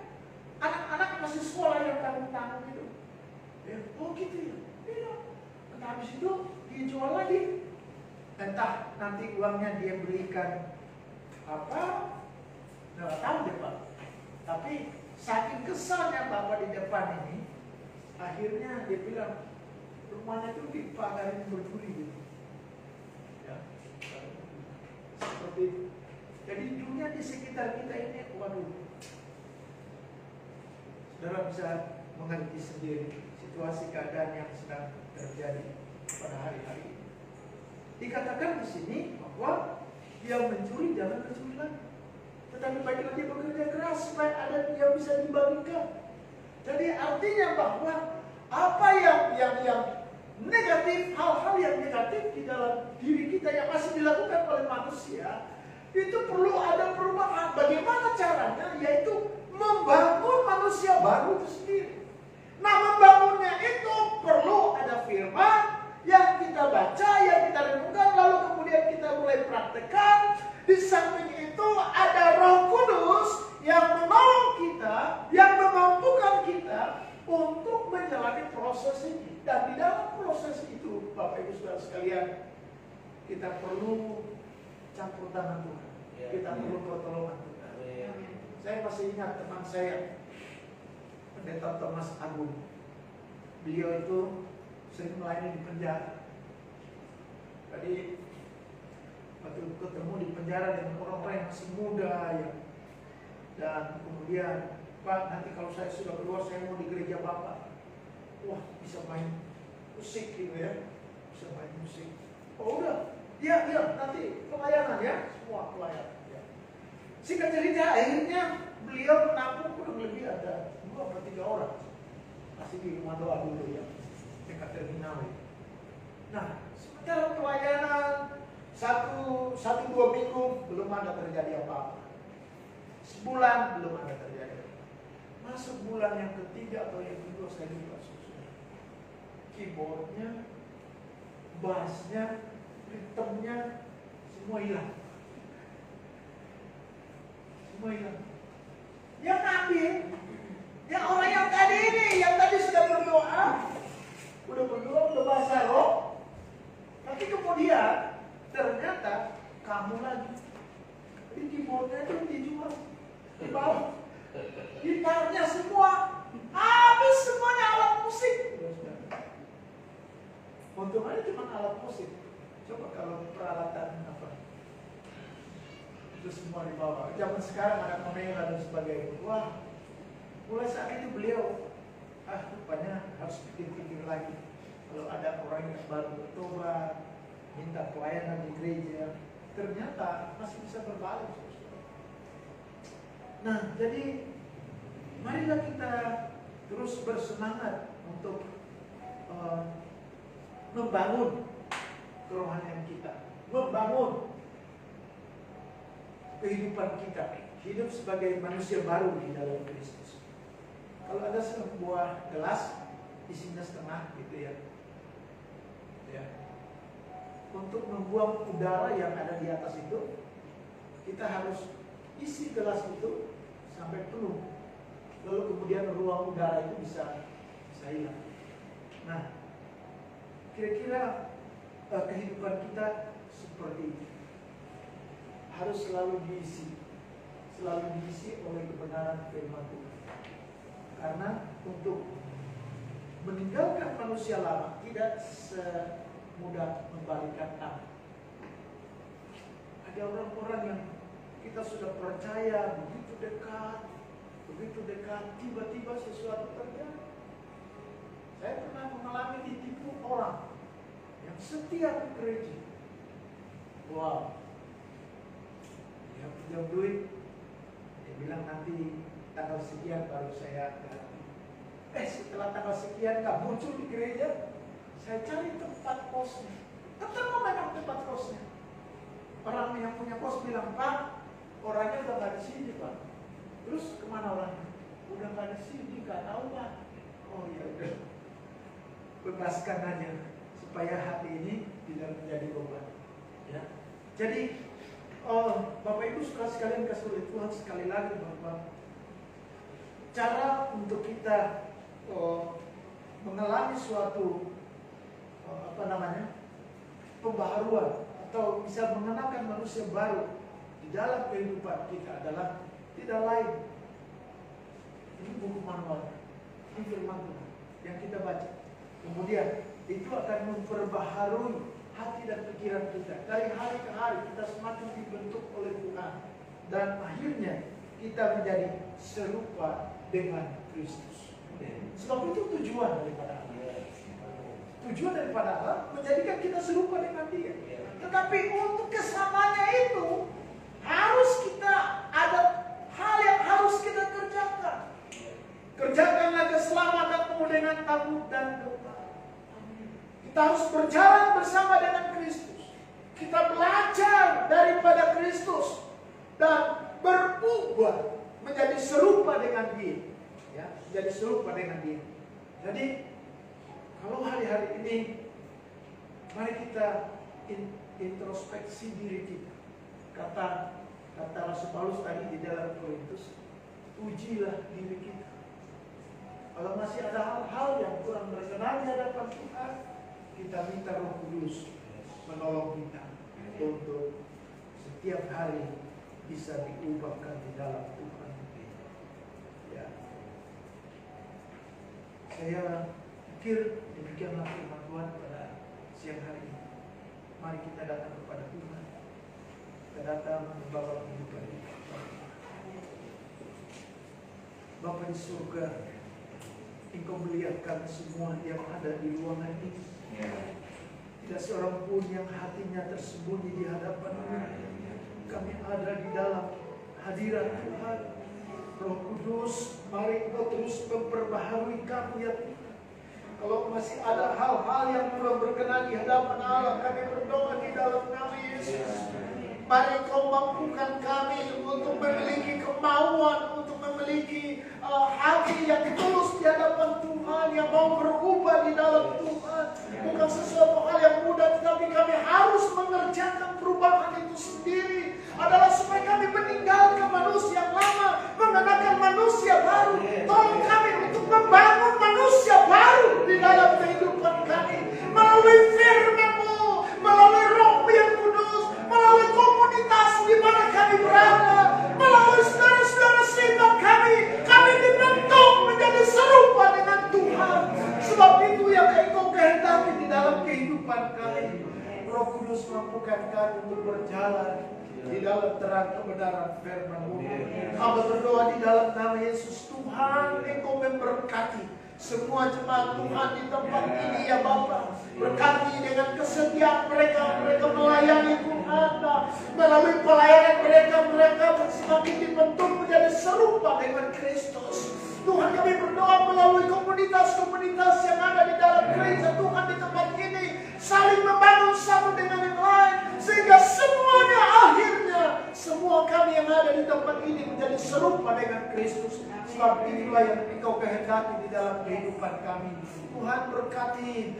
Anak-anak masih sekolah yang tanggung-tanggung gitu. Ya, oh gitu ya. Iya. Nah, habis itu dijual lagi. Entah nanti uangnya dia belikan apa, nggak tahu deh, Pak. Tapi saking kesalnya Bapak di depan ini, akhirnya dia bilang rumahnya itu dipagarin berduri gitu. Ya, seperti itu. Jadi dunia di sekitar kita ini, waduh. Saudara bisa mengerti sendiri situasi keadaan yang sedang terjadi pada hari-hari ini. Dikatakan di sini bahwa dia mencuri jangan mencuri lagi, tetapi baiklah dia bekerja keras supaya ada yang bisa dibagikan. Jadi artinya bahwa apa yang negatif, hal-hal yang negatif di dalam diri kita yang masih dilakukan oleh manusia, itu perlu ada perubahan. Bagaimana caranya? Yaitu membangun manusia baru itu sendiri. Nah, membangunnya itu perlu ada firman yang kita baca, yang kita renungkan, lalu kemudian kita mulai praktekkan. Di samping itu ada Roh Kudus yang menolong kita, yang memampukan kita untuk menjalani proses ini. Dan di dalam proses itu, Bapak Ibu Saudara sekalian, kita perlu campur tangan Tuhan. Kita perlu pertolongan Tuhan. Saya masih ingat teman saya, Pendeta Thomas Agung. Beliau itu sering melayani di penjara. Tadi waktu ketemu di penjara dengan orang-orang yang masih muda ya. Dan kemudian, Pak, nanti kalau saya sudah keluar, saya mau di gereja Bapak. Wah, bisa main musik gitu ya. Bisa main musik. Oh udah, iya nanti pelayanan ya. Semua pelayanan ya. Singkat cerita, akhirnya beliau menampung kurang lebih ada 2 atau 3 orang. Masih di rumah doa dulu ya, dekat terminal ya. Nah, sementara pelayanan 1-2 minggu belum ada terjadi apa-apa. Sebulan belum ada terjadi. Masuk bulan yang ketiga atau yang kedua, saya lupa. Keyboardnya, bassnya, ritmenya semua hilang. Semua hilang. Yang ambil, yang orang yang tadi ini, yang tadi sudah berdoa, udah bahasa roh, tapi kemudian ternyata kamu lagi. Jadi keyboardnya itu dijual, dibawa, gitarnya semua, habis semuanya alat musik. Untung aja cuma alat musik. Coba kalau peralatan apa? Itu semua dibawa. Zaman sekarang ada kamera dan sebagainya. Wah, mulai saat itu beliau rupanya harus pikir-pikir lagi. Kalau ada orang yang baru bertobat, minta pelayanan di gereja, ternyata masih bisa berbalik. Nah, jadi marilah kita terus bersemangat untuk membangun kerohanian kita, membangun kehidupan kita, hidup sebagai manusia baru di dalam Kristus. Kalau ada sebuah gelas isinya setengah gitu ya, untuk membuang udara yang ada di atas itu, kita harus isi gelas itu sampai penuh. Lalu kemudian ruang udara itu bisa hilang. Nah, kira-kira kehidupan kita seperti itu. Harus selalu diisi oleh kebenaran firman Tuhan. Karena untuk meninggalkan manusia lama tidak semudah membalikkan tangan. Ada orang-orang yang kita sudah percaya begitu dekat, tiba-tiba sesuatu terjadi. Saya pernah mengalami ditipu orang yang setia ke gereja. Wow. Dia pinjam duit, dia bilang nanti tanggal sekian baru saya ganti. Setelah tanggal sekian gak muncul di gereja, saya cari tempat kosnya. Ketemu memang tempat kosnya. Orang yang punya kos bilang, Pak, orangnya udah gak di sini, Pak. Terus kemana orangnya? Udah gak di sini, gak tahu, Pak. Oh ya udah, bebaskan aja supaya hati ini tidak menjadi beban. Ya. Jadi, Bapak Ibu sekalian kasih oleh Tuhan sekali lagi, Bapak. Cara untuk kita mengalami suatu pembaharuan atau bisa mengenakan manusia baru di dalam kehidupan kita adalah tidak lain. Ini buku manual, ini firman Tuhan yang kita baca. Kemudian itu akan memperbaharui hati dan pikiran kita. Dari hari ke hari kita semakin dibentuk oleh Tuhan. Dan akhirnya kita menjadi serupa dengan Kristus. Sebab itu tujuan daripada Allah. Tujuan daripada Allah menjadikan kita serupa dengan Dia. Tetapi untuk kesamanya itu harus kita ada hal yang harus kita kerjakan. Kerjakanlah keselamatanmu dengan takut dan gempar. Kita Kita harus berjalan bersama dengan Kristus. Kita belajar daripada Kristus dan berubah menjadi serupa dengan Dia. Ya, menjadi serupa dengan Dia. Jadi kalau hari-hari ini mari kita introspeksi diri kita. Kata Rasul Paulus tadi di dalam Korintus, ujilah diri kita. Kalau masih ada hal-hal yang kurang berkenan di hadapan Tuhan, kita minta Roh Kudus menolong kita untuk setiap hari bisa diubahkan di dalam Tuhan. Ya. Saya pikir demikianlah firman Tuhan pada siang hari ini. Mari kita datang kepada Tuhan. Kita datang membawa kehidupan kita. Bapa di surga, Engkau melihat kami semua yang ada di ruangan ini. Tidak seorang pun yang hatinya tersembunyi di hadapan-Mu. Kami ada di dalam hadirat Tuhan. Roh Kudus, mari Engkau terus memperbaharui kami ya Tuhan. Kalau masih ada hal-hal yang belum berkenan di hadapan Allah, kami berdoa di dalam nama Yesus. Mari Engkau mampukan kami untuk memiliki kemauan, untuk memiliki hati yang tulus di hadapan Tuhan, yang mau berubah di dalam Tuhan. Bukan sesuatu hal yang mudah, tetapi kami harus mengerjakan perubahan itu sendiri. Adalah supaya kami meninggalkan manusia yang lama, mengenakan manusia baru. Tolong kami untuk membangun manusia baru di dalam kehidupan kami. Melalui firman-Mu, melalui Roh-Mu yang kudus, melalui komunitas di mana kami berada, melalui saudara-saudara seiman kami dibentuk menjadi serupa dengan Tuhan. Sebab itu yang Engkau kehendaki di dalam kehidupan kami. Roh Kudus mampukan kami untuk berjalan di dalam terang kebenaran firman-Mu. Hamba berdoa di dalam nama Yesus. Tuhan, Engkau memberkati semua jemaat Tuhan di tempat ini ya Bapa. Berkati dengan kesetiaan mereka melayani Tuhan. Melalui pelayanan mereka semakin dibentuk menjadi serupa dengan Kristus. Tuhan, kami berdoa melalui komunitas-komunitas yang ada di dalam gereja Tuhan di tempat ini, saling membangun satu dengan yang lain, sehingga semuanya akhirnya semua kami yang ada di tempat ini menjadi serupa dengan Kristus. Sebab inilah yang Engkau kehendaki di dalam kehidupan kami. Tuhan, berkati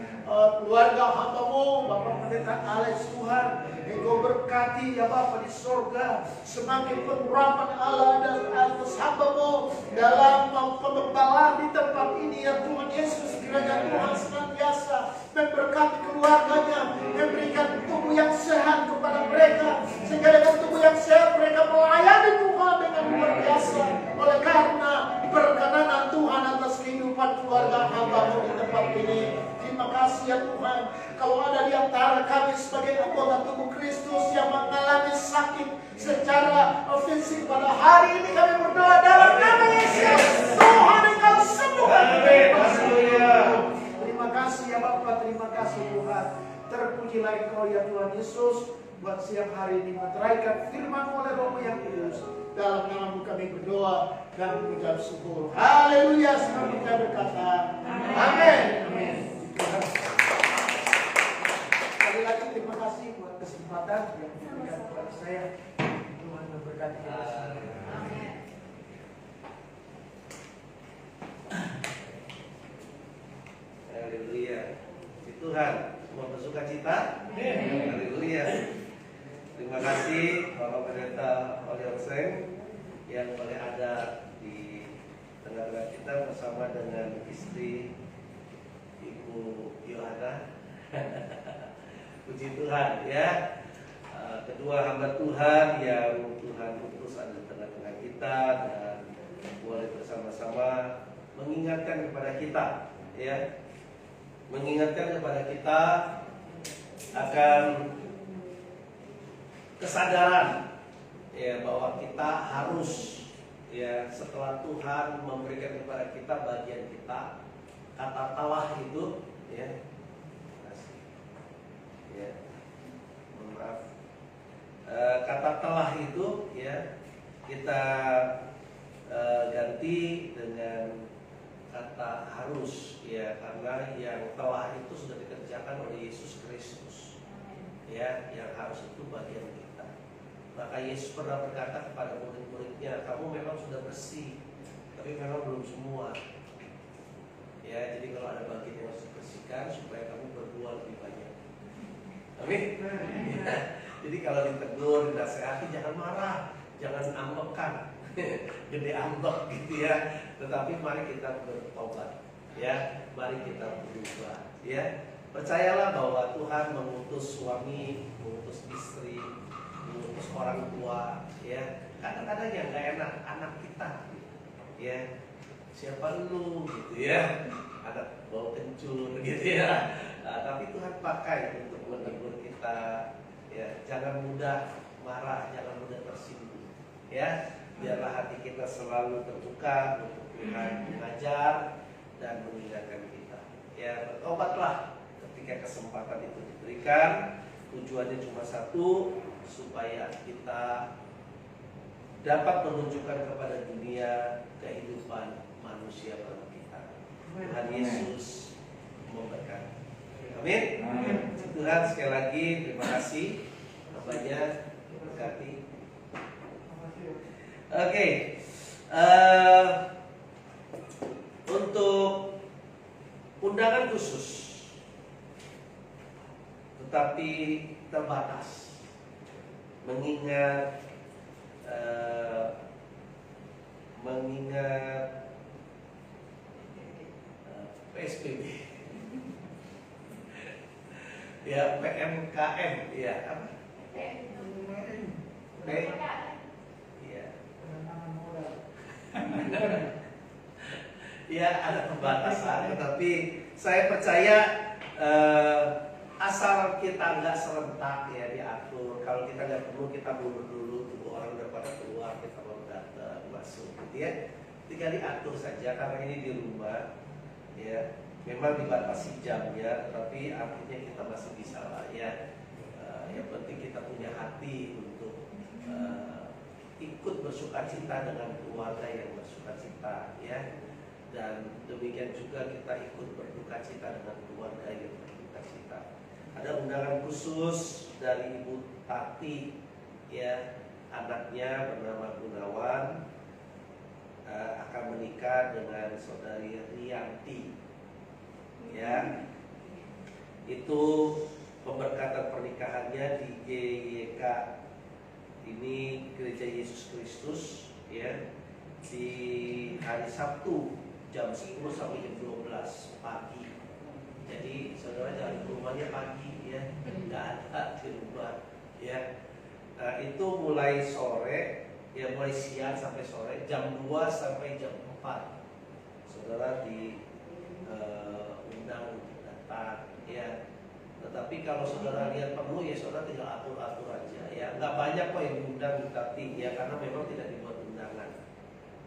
keluarga hamba-Mu, Bapak Pendeta Alex. Tuhan, Engkau berkati ya Bapa di sorga, semakin pengurapan Allah dan atas hamba-Mu dalam pengembalaan di tempat ini ya Tuhan Yesus. Kiranya Tuhan senantiasa memberkati keluarganya, memberikan tubuh yang sehat kepada mereka, sehingga dengan tubuh yang sehat mereka melayani Tuhan dengan luar biasa. Oleh karena perkenanan Tuhan atas kehidupan keluarga hamba-Mu di tempat ini. Terima kasih ya Tuhan. Kalau ada di antara kami sebagai anggota tubuh Kristus yang mengalami sakit secara fisik pada hari ini, kami berdoa dalam nama Yesus. Tuhan, Engkau sembuhkan. Terima kasih ya Bapak, terima kasih Tuhan. Terpujilah Engkau ya Tuhan Yesus. Buat siang hari ini meteraikan firman oleh Roh yang kudus. Dalam nama-Mu kami berdoa dan mengucap syukur. Haleluya. Semua kita berkata amin. Amin. Sekali lagi terima kasih buat kesempatan yang diberikan kepada saya. Tuhan memberkati kita semua. Amin. Haleluya. Tuhan semua bersuka cita. Haleluya. Terima kasih Bapak Pendeta Oliver Seng yang boleh ada di tengah-tengah kita bersama dengan istri Ibu Yohana. Puji Tuhan ya. Kedua hamba Tuhan yang Tuhan utus ada di tengah-tengah kita dan boleh bersama-sama mengingatkan kepada kita ya. Mengingatkan kepada kita akan kesadaran ya bahwa kita harus ya setelah Tuhan memberikan kepada kita bagian kita, kata talah itu ya, ya maaf, kata telah itu ya kita ganti dengan kata harus ya, karena yang telah itu sudah dikerjakan dikerjakan oleh Yesus Kristus, ya, yang harus itu bagian kita. Maka Yesus pernah berkata kepada murid-muridnya, kamu memang sudah bersih, tapi memang belum semua. Ya, jadi kalau ada bagian yang harus dibersihkan supaya kamu berbuah lebih banyak. Amin. Ya, jadi kalau ditegur, dinasehati, jangan marah, jangan ambekan, gede ambek gitu ya. Tetapi mari kita bertobat, ya, mari kita berubah, ya. Percayalah bahwa Tuhan mengutus suami, mengutus istri, mengutus orang tua, ya. Kadang-kadang yang nggak enak anak kita, ya. Siapa lu gitu ya, anak bau kencur gitu ya. Tapi Tuhan pakai untuk menegur kita, ya. Jangan mudah marah, jangan mudah tersinggung, ya. Biarlah hati kita selalu terbuka untuk Tuhan mengajar dan mengingatkan kita. Ya, bertobatlah ketika kesempatan itu diberikan. Tujuannya cuma satu, supaya kita dapat menunjukkan kepada dunia kehidupan manusia baru kita. Tuhan Yesus memberkati. Amin. Tuhan, sekali lagi terima kasih. Hambanya memberkati. Oke. Untuk undangan khusus, tetapi terbatas, mengingat PSBB, ya, PMKM, ya, apa? Ya, ada pembatasan, tetapi saya percaya asal kita nggak serentak ya diatur. Kalau kita nggak perlu, kita mundur dulu, tunggu orang udah pada keluar, kita baru datang masuk, gitu ya. Tinggal diatur saja karena ini di rumah, ya. Memang dibatasi jamnya, tetapi artinya kita masih bisa lah, ya. Yang penting kita punya hati untuk ikut bersukacita dengan keluarga yang bersukacita, ya. Dan demikian juga kita ikut berduka cita dengan keluarga yang berduka cita. Ada undangan khusus dari Ibu Tati, ya, anaknya bernama Gunawan akan menikah dengan saudari Rianti, ya. Itu pemberkatan pernikahannya di GYK, ini Gereja Yesus Kristus, ya, di hari Sabtu jam 10 sampai jam 12 pagi. Jadi saudara jangan ke rumahnya pagi, ya, nggak ada di rumah, ya. Itu mulai sore, ya, mulai siang sampai sore, jam 2 sampai jam 4. Saudara di undang untuk datang, ya. Tetapi kalau saudara lihat perlu, ya saudara tinggal atur-atur aja, ya. Nggak banyak kok yang diundang tapi, ya, karena memang tidak dibuat undangan,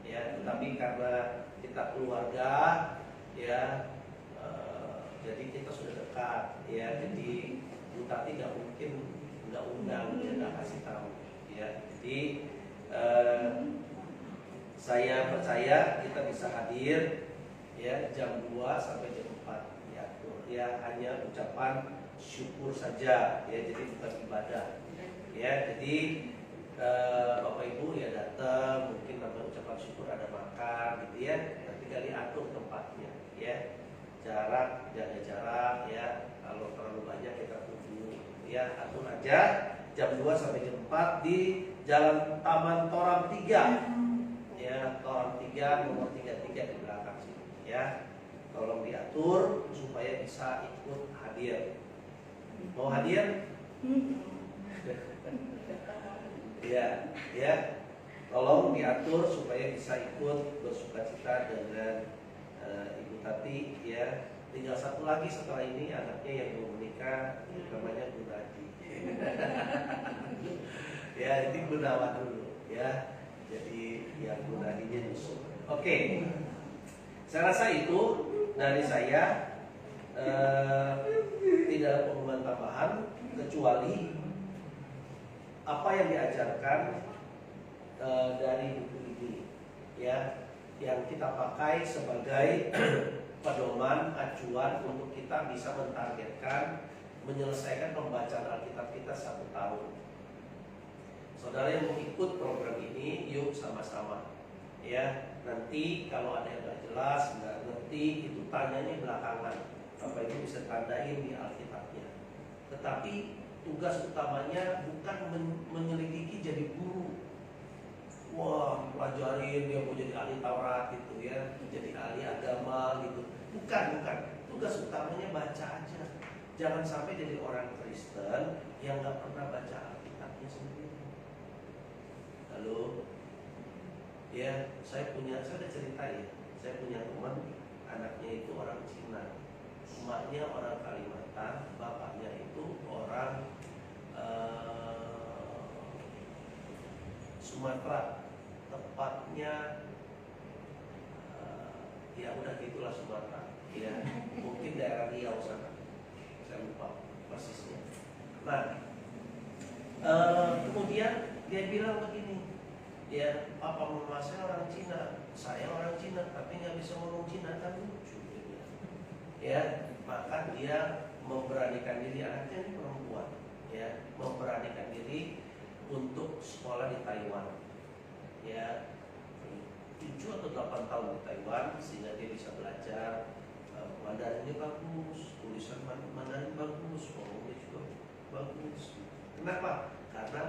ya. Tetapi karena kita keluarga, ya, jadi kita sudah dekat, ya. Jadi Bu Tati nggak mungkin nggak undang, ya, nggak kasih tahu, ya. Jadi saya percaya kita bisa hadir, ya, jam 2 sampai jam 4, ya, hanya ucapan syukur saja, ya, jadi bukan ibadah, ya. Jadi Bapak Ibu ya datang, mungkin namanya ucapan syukur, ada makan, gitu ya. Nanti kali atur tempatnya, ya. Jarak, jaga jarak, ya. Kalau terlalu banyak kita tunggu, ya. Atur aja jam 2 sampai jam 4 di Jalan Taman Toram 3, ya. Toram 3 nomor 33 di belakang sini, ya. Tolong diatur supaya bisa ikut hadir. Mau hadir? Ya, ya. Tolong diatur supaya bisa ikut bersukacita dengan Ibu Tati, ya. Tinggal satu lagi setelah ini anaknya yang mau menikah, namanya Gunadi. Ya, ini Gunawan dulu, ya. Jadi yang Gunadinya nyusul. Oke. Saya rasa itu dari saya. Tidak ada pengumuman tambahan kecuali apa yang diajarkan dari buku ini, ya, yang kita pakai sebagai pedoman, acuan untuk kita bisa mentargetkan menyelesaikan pembacaan Alkitab kita 1 tahun. Saudara yang mau ikut program ini, yuk sama-sama. Ya, nanti kalau ada yang nggak jelas, nggak ngerti, itu tanyanya belakangan. Bapak Ibu bisa tandain di Alkitabnya. Tetapi tugas utamanya bukan menyelidiki jadi guru. Wah, pelajarin dia mau jadi ahli Taurat gitu ya, jadi ahli agama gitu. Bukan. Tugas utamanya baca aja. Jangan sampai jadi orang Kristen yang nggak pernah baca Alkitabnya sendiri. Lalu, ya saya udah cerita ya, saya punya teman, anaknya itu orang Cina, emaknya orang Kalimantan, bapaknya itu orang Sumatera, tepatnya ya udah gitulah Sumatera, ya mungkin daerah Riau sana, saya lupa persisnya. Nah, kemudian dia bilang begini, ya papa mama saya orang Cina, saya orang Cina, tapi nggak bisa ngomong Cina, kan lucu dia bilang. Ya, maka dia memberanikan diri, anaknya ini perempuan, ya memberanikan diri untuk sekolah di Taiwan, ya 7 atau 8 tahun di Taiwan, sehingga dia bisa belajar Mandarinnya bagus, tulisan Mandarin bagus, ngomongnya juga bagus. Kenapa? Karena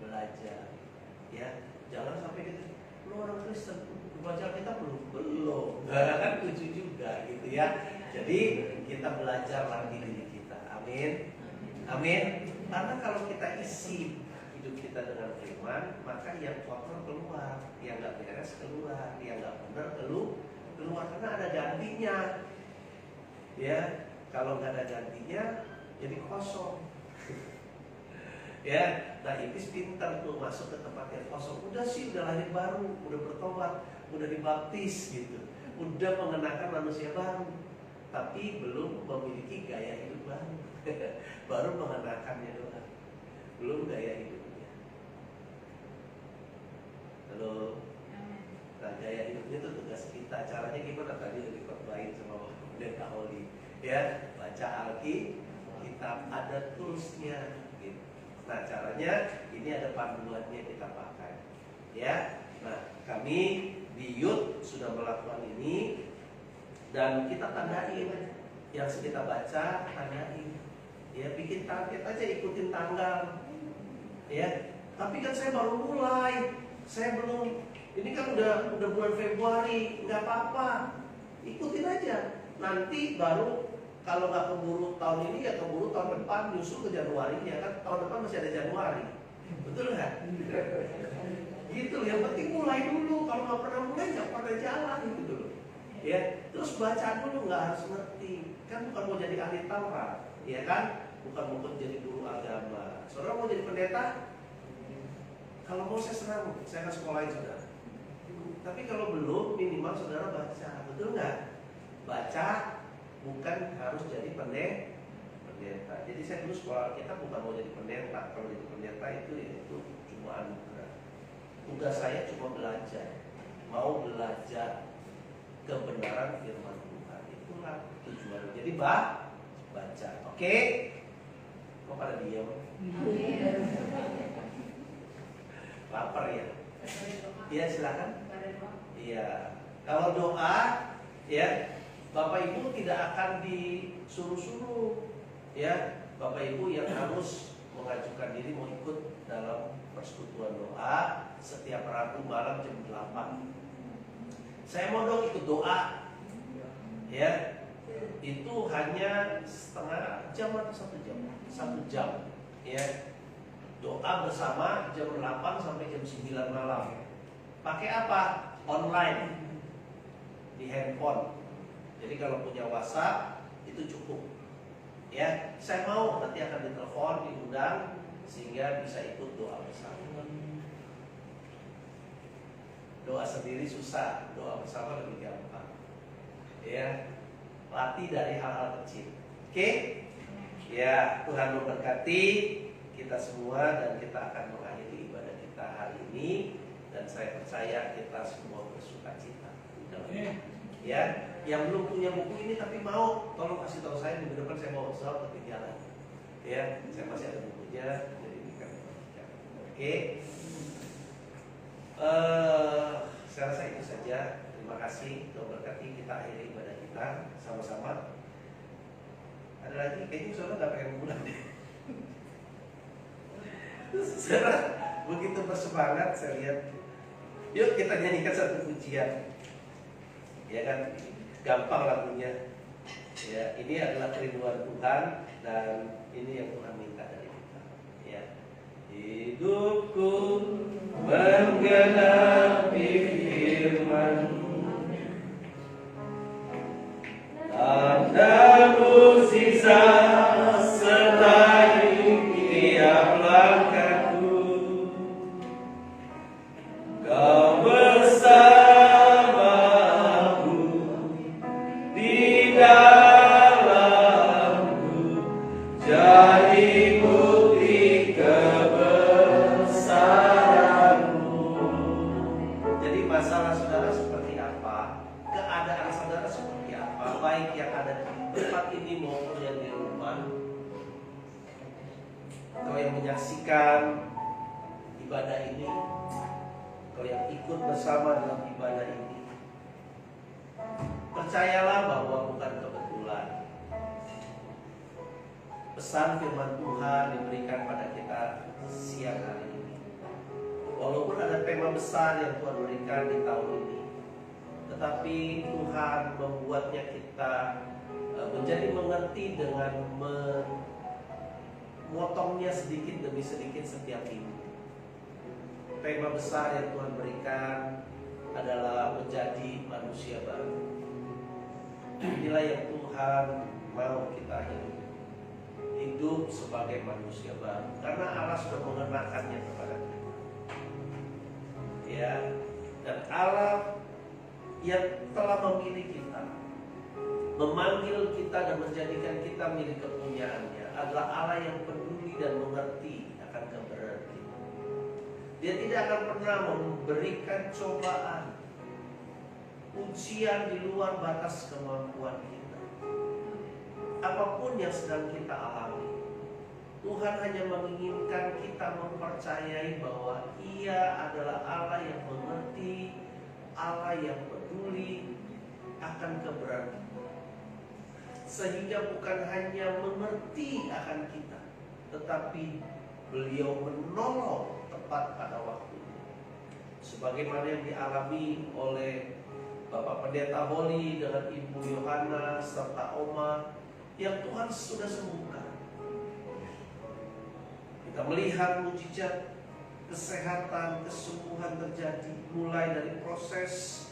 belajar, ya jangan sampai gitu. Lu orang Kristen, belajar kita belum, kan lucu juga gitu ya. Jadi kita belajar lagi diri kita, amin, amin. Karena kalau kita isi hidup kita dengan firman, maka yang kotor keluar, yang nggak beres keluar, yang nggak benar keluar, karena ada gantinya. Ya, kalau nggak ada gantinya, jadi kosong. Ya, nah iblis pintar tuh masuk ke tempat yang kosong. Udah sih, udah lahir baru, udah bertobat, udah dibaptis gitu, udah mengenakan manusia baru, tapi belum memiliki gaya hidup baru. Baru mengenakannya doang, belum gaya hidupnya. Halo. Nah, gaya hidupnya itu tugas kita. Caranya gimana? Tadi udah dikhotbahin sama Pendeta Holly. Ya, baca Alkitab, ada toolsnya. Gitu. Nah, caranya ini ada panduannya kita pakai. Ya, nah kami di Youth sudah melakukan ini dan kita tandain yang kita baca, tandain. Ya, bikin target aja, ikutin tanggal. Ya, tapi kan saya baru mulai, saya belum. Ini kan udah bulan Februari, nggak apa-apa, ikutin aja. Nanti baru kalau nggak keburu tahun ini ya keburu tahun depan, nyusul ke Januari ya kan, tahun depan masih ada Januari, betul nggak? Gitu, yang penting mulai dulu. Kalau nggak pernah mulai nggak pernah jalan gitu loh. Ya, terus baca dulu, nggak harus ngerti. Kan bukan mau jadi ahli Taurat, ya kan? Bukan jadi guru agama. Saudara mau jadi pendeta? Kalau mau saya senang, saya akan sekolahin saudara. Tapi kalau belum, minimal saudara baca, betul nggak? Baca bukan harus jadi pendeta. Jadi saya dulu sekolah kita bukan mau jadi pendeta. Kalau jadi pendeta itu cuma anugerah. Tugas saya cuma belajar, mau belajar kebenaran firman Tuhan. Itulah tujuan. Jadi baca, oke? Kok pada diam? Lapar ya? Iya, silakan. Iya. Kalau doa, ya Bapak Ibu tidak akan disuruh-suruh, ya Bapak Ibu yang harus mengajukan diri mau ikut dalam persekutuan doa setiap Rabu malam jam 8. Saya mau dong ikut doa, ya itu hanya setengah jam atau 1 jam, 1 jam, ya doa bersama jam 8 sampai jam 9 malam. Pakai apa? Online di handphone. Jadi kalau punya WhatsApp itu cukup. Ya, saya mau nanti akan ditelepon, diundang sehingga bisa ikut doa bersama. Doa sendiri susah, doa bersama lebih gampang. Ya, latih dari hal-hal kecil. Oke? Ya, Tuhan memberkati kita semua dan kita akan mengakhiri ibadah kita hari ini dan saya percaya kita semua bersuka cita. Ya, yang belum punya buku ini tapi mau, tolong kasih tahu saya, minggu depan saya mau usaha ketinggalan. Ya, saya masih ada bukunya, jadi ini kan. Oke. Saya rasa itu saja. Terima kasih, Tuhan berkati. Kita akhiri ibadah kita sama-sama. Ada lagi, kayaknya saudara nggak pengen pulang deh. Saudara begitu bersemangat, saya lihat. Yuk kita nyanyikan satu pujian. Ya kan, gampang lagunya. Ya, ini adalah kerinduan Tuhan dan ini yang Tuhan minta dari kita. Ya, hidupku menggenapi firman, tanda-Mu sisa sertai tiap langkahku. Kau bersamaku di dalamku, jadi bukti kebesaran-Mu. Jadi masalah saudara seperti apa, keadaan saudara seperti apa, baik yang ada di tempat ini maupun yang di rumah, kau yang menyaksikan ibadah ini, kau yang ikut bersama dalam ibadah ini, percayalah bahwa bukan kebetulan pesan firman Tuhan diberikan pada kita siang hari ini. Walaupun ada tema besar yang Tuhan berikan di tahun ini, tetapi Tuhan membuatnya kita menjadi mengerti dengan memotongnya sedikit demi sedikit setiap minggu. Tema besar yang Tuhan berikan adalah menjadi manusia baru. Inilah yang Tuhan mau kita hidup sebagai manusia baru, karena Allah sudah mengenakannya kepada kita. Ya, dan Allah yang telah memilih kita, memanggil kita dan menjadikan kita milik kepunyaannya adalah Allah yang peduli dan mengerti akan keberadaan kita. Dia tidak akan pernah memberikan cobaan, ujian di luar batas kemampuan kita. Apapun yang sedang kita alami, Tuhan hanya menginginkan kita mempercayai bahwa Ia adalah Allah yang mengerti, Allah yang peduli akan keberadaan kita. Sehingga bukan hanya mengerti akan kita, tetapi Beliau menolong tepat pada waktunya. Sebagaimana yang dialami oleh Bapak Pendeta Holly dengan Ibu Yohana serta Oma yang Tuhan sudah sembuhkan. Kita melihat mujizat kesehatan, kesembuhan terjadi mulai dari proses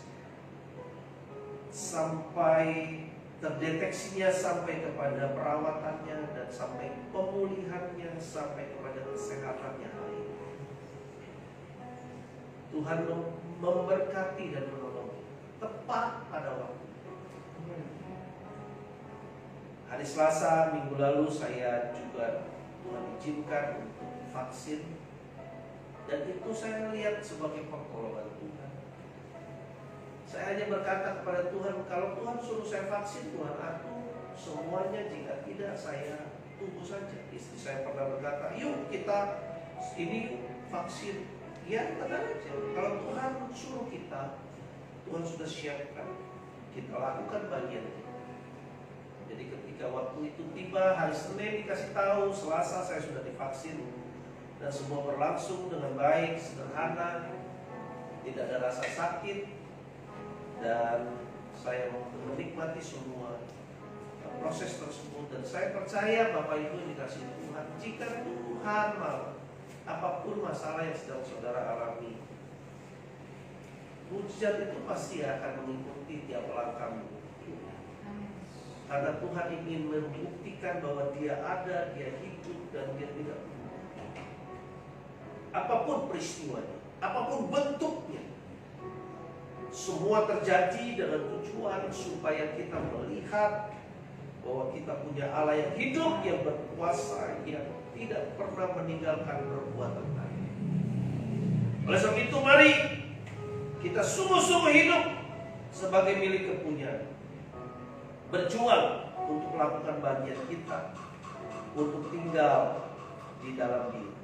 sampai terdeteksinya, sampai kepada perawatannya, dan sampai pemulihannya, sampai kepada kesehatannya hari ini. Tuhan memberkati dan menolong tepat pada waktu. Hari Selasa minggu lalu saya juga Tuhan izinkan untuk vaksin, dan itu saya lihat sebagai pertolongan Tuhan. Saya hanya berkata kepada Tuhan, kalau Tuhan suruh saya vaksin, Tuhan atur semuanya. Jika tidak, saya tunggu saja. Istri saya pernah berkata, yuk kita ini vaksin. Ya, tenang aja. Kalau Tuhan suruh kita, Tuhan sudah siapkan. Kita lakukan bagian kita. Jadi ketika waktu itu tiba, hari Senin dikasih tahu, Selasa saya sudah divaksin, dan semua berlangsung dengan baik, sederhana, tidak ada rasa sakit, dan saya menikmati semua proses tersebut. Dan saya percaya Bapak Ibu yang dikasih Tuhan, jika Tuhan mau, apapun masalah yang sedang saudara alami, mujizat itu pasti akan mengikuti tiap langkahmu. Karena Tuhan ingin membuktikan bahwa Dia ada, Dia hidup, dan Dia tidak berubah. Apapun peristiwanya, apapun bentuknya, semua terjadi dengan tujuan supaya kita melihat bahwa kita punya Allah yang hidup, yang berkuasa, yang tidak pernah meninggalkan perbuatan Tuhan. Oleh sebab itu, mari kita sungguh-sungguh hidup sebagai milik kepunyaan. Berjuang untuk melakukan bagian kita, untuk tinggal di dalam Dia,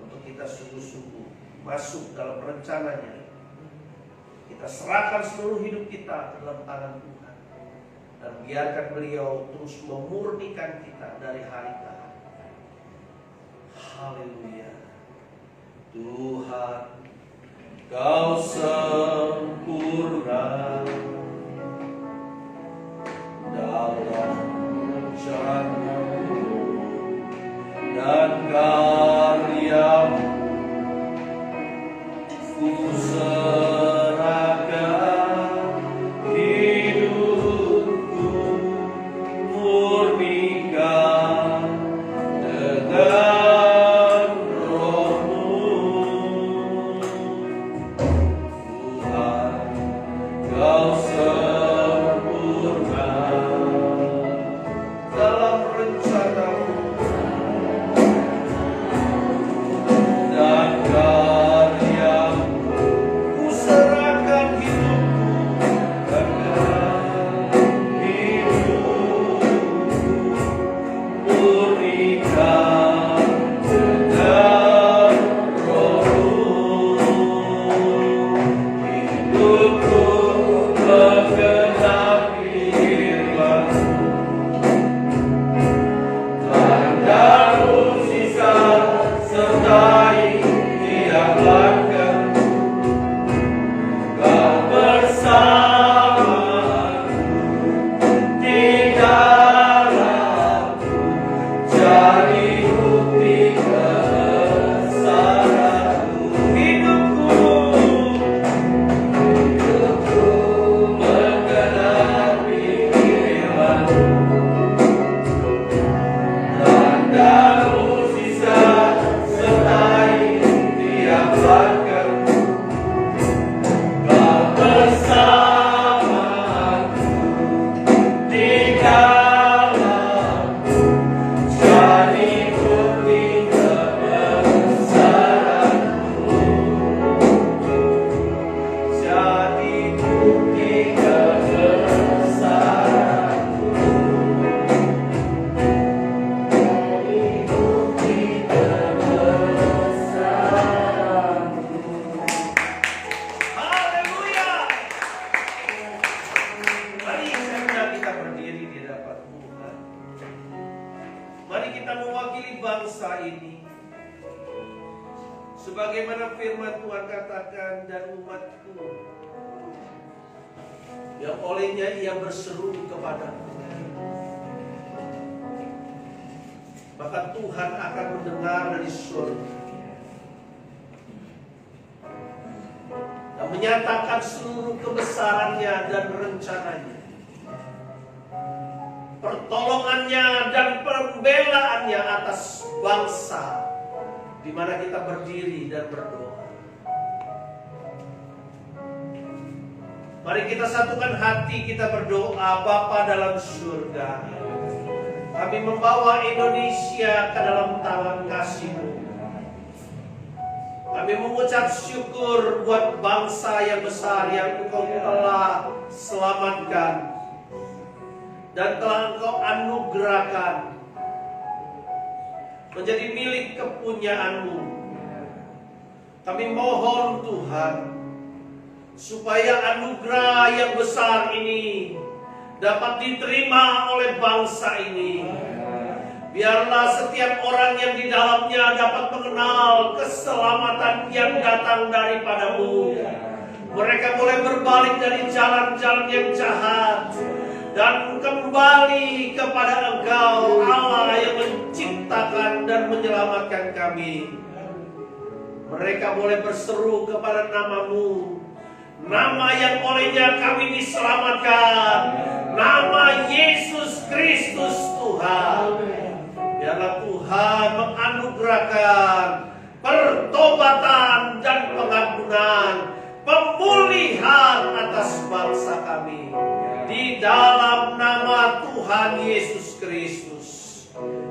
untuk kita sungguh-sungguh masuk dalam rencananya. Kita serahkan seluruh hidup kita dalam tangan Tuhan, dan biarkan Beliau terus memurnikan kita dari hari ke hari. Haleluya. Tuhan, Kau sempurna dalam rencana-Mu dan karya-Mu. Ku serahkan hidupku, murnikan dengan Roh-Mu. Tuhan, Kau sempurna dalam rencana-Mu dan karya-Mu. Ku serahkan hidupku dengan hidupku, murnikan dengan Roh-Mu. Hidupku menggenapi firman-Mu, tanda mukjizat sertai tiap langkah. Kau bersamaku di dalamku, jadi bukti kebesaran-Mu. Hidupku menggenapi firman-Mu, tanda mukjizat sertai tiap langkah. Kau bersamaku di dalamku, jadi bukti kebesaran-Mu, jadi bukti kebesaran-Mu, jadi bukti kebesaran-Mu. Haleluya. Mari saudara kita berdiri di hadapan Tuhan. Mari kita mewakili bangsa ini. Sebagaimana firman Tuhan katakan, dan umatku yang olehnya ia berseru kepadaku, maka Tuhan akan mendengar dari surga dan menyatakan seluruh kebesarannya dan rencananya, pertolongannya dan pembelaannya atas bangsa di mana kita berdiri dan berdoa. Mari kita satukan hati, kita berdoa. Bapa dalam surga, kami membawa Indonesia ke dalam tangan kasih-Mu. Kami mengucap syukur buat bangsa yang besar yang Engkau telah selamatkan dan telah Engkau anugerahkan menjadi milik kepunyaan-Mu. Kami mohon Tuhan, supaya anugerah yang besar ini dapat diterima oleh bangsa ini. Biarlah setiap orang yang di dalamnya dapat mengenal keselamatan yang datang daripada-Mu. Mereka boleh berbalik dari jalan-jalan yang jahat dan kembali kepada Engkau, Allah yang menciptakan dan menyelamatkan kami. Mereka boleh berseru kepada nama-Mu, nama yang olehnya kami diselamatkan, nama Yesus Kristus Tuhan. Biarlah Tuhan menganugerahkan pertobatan dan pengampunan, pemulihan atas bangsa kami. Di dalam nama Tuhan Yesus Kristus,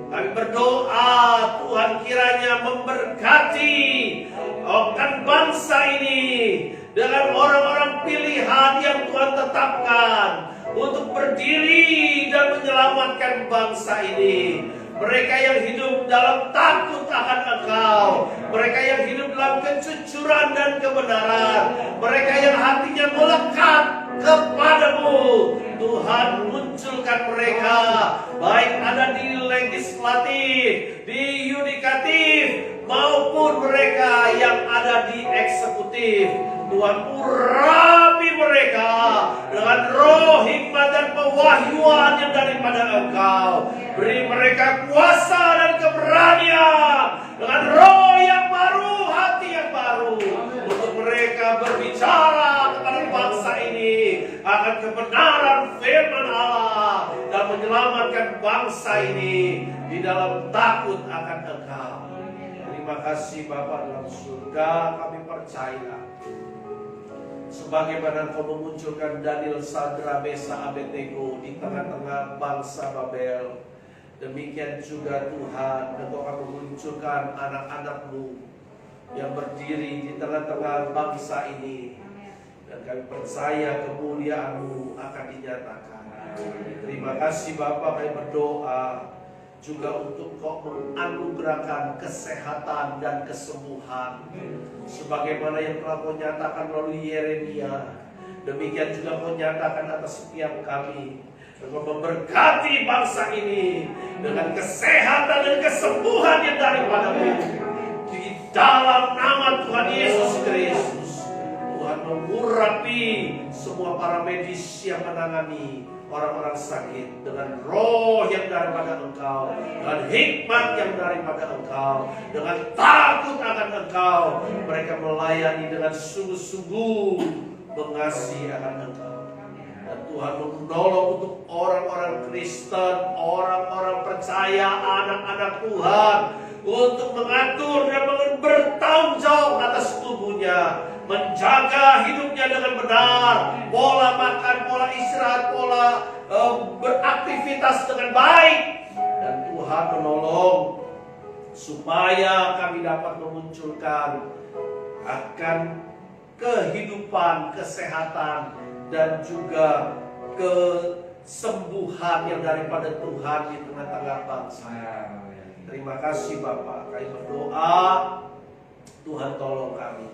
kami Kami berdoa Tuhan kiranya memberkati kan bangsa ini dengan orang-orang pilihan yang Tuhan tetapkan untuk berdiri dan menyelamatkan bangsa ini. Mereka yang hidup dalam takut akan Engkau, mereka yang hidup dalam kejujuran dan kebenaran, mereka yang hatinya melekat kepadamu. Tuhan, munculkan mereka, baik ada di legislatif, di yudikatif, maupun mereka yang ada di eksekutif. Tuhan, urapi mereka dengan roh hikmat dan pewahyuan yang daripada Engkau. Beri mereka kuasa dan keberanian dengan roh yang baru, hati yang baru, untuk mereka berbicara kepada bangsa ini akan kebenaran firman Allah dan menyelamatkan bangsa ini di dalam takut akan Engkau. Terima kasih Bapa dalam surga, kami percaya sebagaimana Engkau memunculkan Daniel, Sadra, Mesa, Abednego di tengah-tengah bangsa Babel, demikian juga Tuhan, Engkau akan memunculkan anak-anak-Mu yang berdiri di tengah-tengah bangsa ini, dan kami percaya kemuliaan-Mu akan dinyatakan. Terima kasih Bapa, kami berdoa juga untuk Kau menganugerahkan kesehatan dan kesembuhan sebagaimana yang telah Kau nyatakan melalui Yeremia. Demikian juga Kau nyatakan atas setiap kami. Kau memberkati bangsa ini dengan kesehatan dan kesembuhan yang daripada-Mu di dalam nama Tuhan Yesus Kristus. Tuhan mengurapi semua para medis yang menangani orang-orang sakit dengan roh yang daripada Engkau, dengan hikmat yang daripada Engkau, dengan takut akan Engkau. Mereka melayani dengan sungguh-sungguh mengasihi akan Engkau. Dan Tuhan menolong untuk orang-orang Kristen, orang-orang percaya, anak-anak Tuhan, untuk mengatur dan bertanggung jawab atas tubuhnya, menjaga hidupnya dengan benar, pola makan, pola istirahat, pola beraktivitas dengan baik. Dan Tuhan menolong supaya kami dapat memunculkan akan kehidupan, kesehatan, dan juga kesembuhan yang daripada Tuhan di tengah-tengah bangsa. Terima kasih Bapak, kami berdoa Tuhan tolong kami,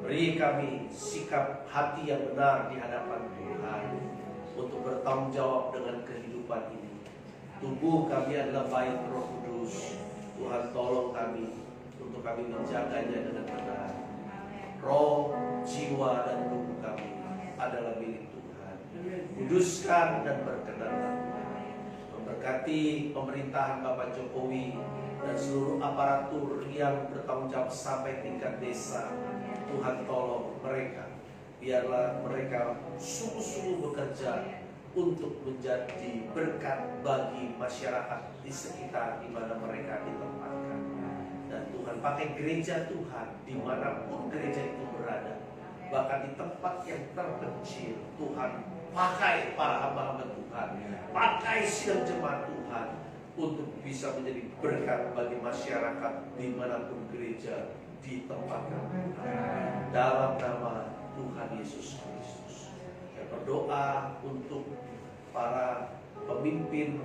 beri kami sikap hati yang benar di hadapan Tuhan untuk bertanggung jawab dengan kehidupan ini. Tubuh kami adalah bait Roh Kudus. Tuhan tolong kami untuk kami menjaganya dengan benar. Roh, jiwa, dan tubuh kami adalah milik Tuhan. Kuduskan dan berkenanlah. Memberkati pemerintahan Bapak Jokowi dan seluruh aparatur yang bertanggung jawab sampai tingkat desa. Tuhan tolong mereka, biarlah mereka sungguh-sungguh bekerja untuk menjadi berkat bagi masyarakat di sekitar di mana mereka ditempatkan. Dan Tuhan pakai gereja Tuhan dimanapun gereja itu berada, bahkan di tempat yang terpencil. Tuhan pakai para hamba-hamba Tuhan, pakai sidang jemaat Tuhan untuk bisa menjadi berkat bagi masyarakat dimanapun gereja ditempatkan. Dalam nama Tuhan Yesus Kristus, saya berdoa untuk para pemimpin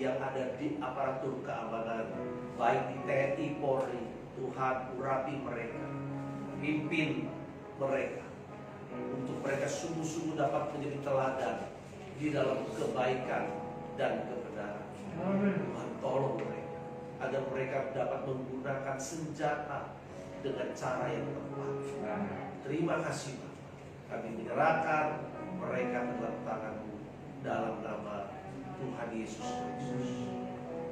yang ada di aparatur keamanan, baik di TNI, Polri. Tuhan urapi mereka, pimpin mereka, untuk mereka sungguh-sungguh dapat menjadi teladan di dalam kebaikan dan kebenaran. Tuhan tolong mereka agar mereka dapat menggunakan senjata dengan cara yang tepat. Terima kasih Bapak, kami menyerahkan mereka ke dalam tangan-Mu dalam nama Tuhan Yesus Kristus.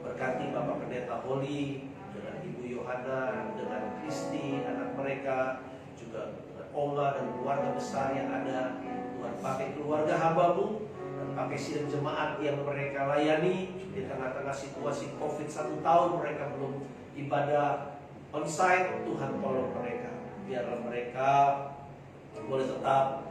Berkati Bapak Pendeta Holly dengan Ibu Yohana, dengan Kristi, anak mereka, juga Oma dan keluarga besar yang ada. Tuhan pakai keluarga hamba-Mu dan pakai sidang jemaat yang mereka layani di tengah-tengah situasi COVID 1 tahun mereka belum ibadah onsite. Tuhan tolong mereka, biarlah mereka boleh tetap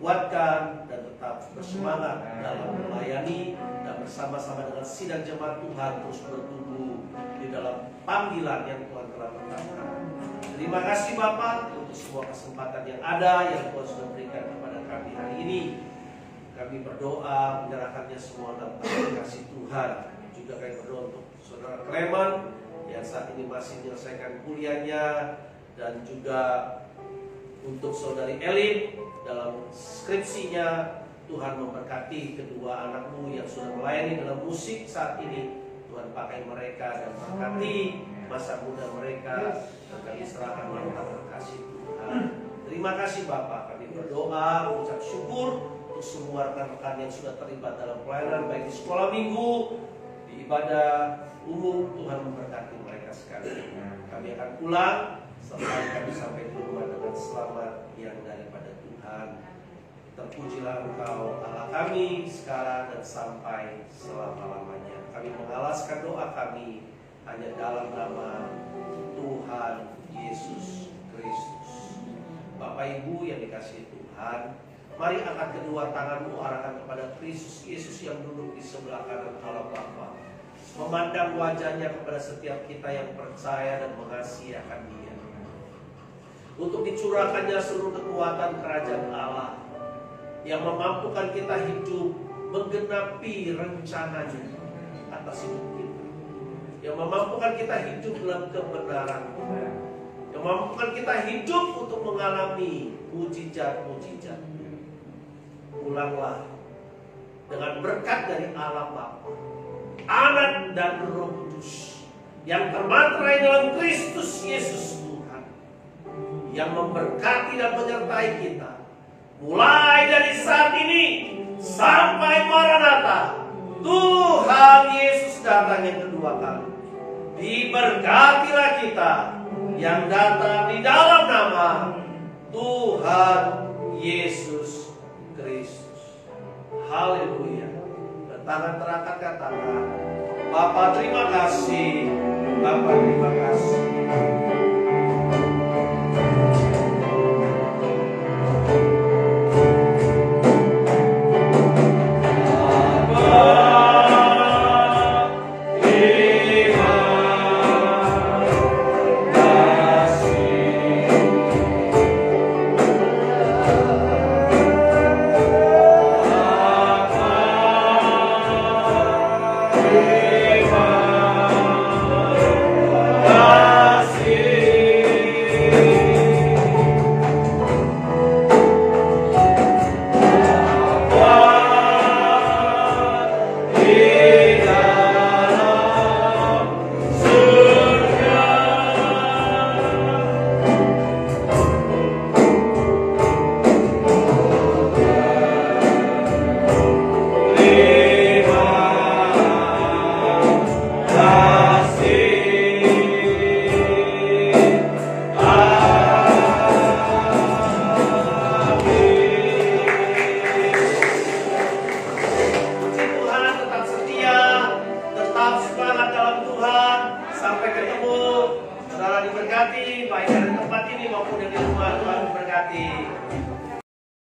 kuatkan dan tetap bersemangat dalam melayani dan bersama-sama dengan sidang jemaat Tuhan terus bertumbuh di dalam panggilan yang Tuhan telah tetapkan. Terima kasih Bapak untuk semua kesempatan yang ada yang Tuhan sudah berikan kepada kami hari ini. Kami berdoa menyerahkannya semua dalam tangan kasih Tuhan. Juga kami berdoa untuk Saudara Clement yang saat ini masih menyelesaikan kuliahnya, dan juga untuk Saudari Elin dalam skripsinya. Tuhan memberkati kedua anakmu yang sudah melayani dalam musik saat ini. Tuhan pakai mereka dan berkati masa muda mereka, dan kami serahkan dalam kasih Tuhan. Terima kasih Bapak. Kami berdoa, mengucap syukur untuk semua rekan-rekan yang sudah terlibat dalam pelayanan baik di sekolah minggu, di ibadah umum. Tuhan memberkati mereka sekali. Kami akan pulang setelah kami sampai di rumah dengan selamat yang daripada Tuhan. Terpujilah Engkau Allah kami sekarang dan sampai selama-lamanya. Kami mengalaskan doa kami hanya dalam nama Tuhan Yesus Kristus. Bapak Ibu yang dikasihi Tuhan, mari angkat kedua tanganmu arahkan kepada Kristus Yesus yang duduk di sebelah kanan Allah Bapa. Memandang wajahnya kepada setiap kita yang percaya dan mengasihi akan Dia, untuk dicurahkannya seluruh kekuatan kerajaan Allah yang memampukan kita hidup menggenapi rencananya atas hidup kita, yang memampukan kita hidup dalam kebenaran, yang memampukan kita hidup untuk mengalami mujizat-mujizat. Pulanglah dengan berkat dari Allah Bapa, Anak dan Roh Kudus yang termaterai dalam Kristus Yesus Tuhan, yang memberkati dan menyertai kita mulai dari saat ini sampai Maranatha, Tuhan Yesus datang yang kedua kali. Diberkatilah kita yang datang di dalam nama Tuhan Yesus Kristus. Haleluya. Dan tangan terangkat katakan, Bapa terima kasih, Bapa terima kasih. Saudara diberkati, baik dari tempat ini maupun dari rumah. Tuhan memberkati.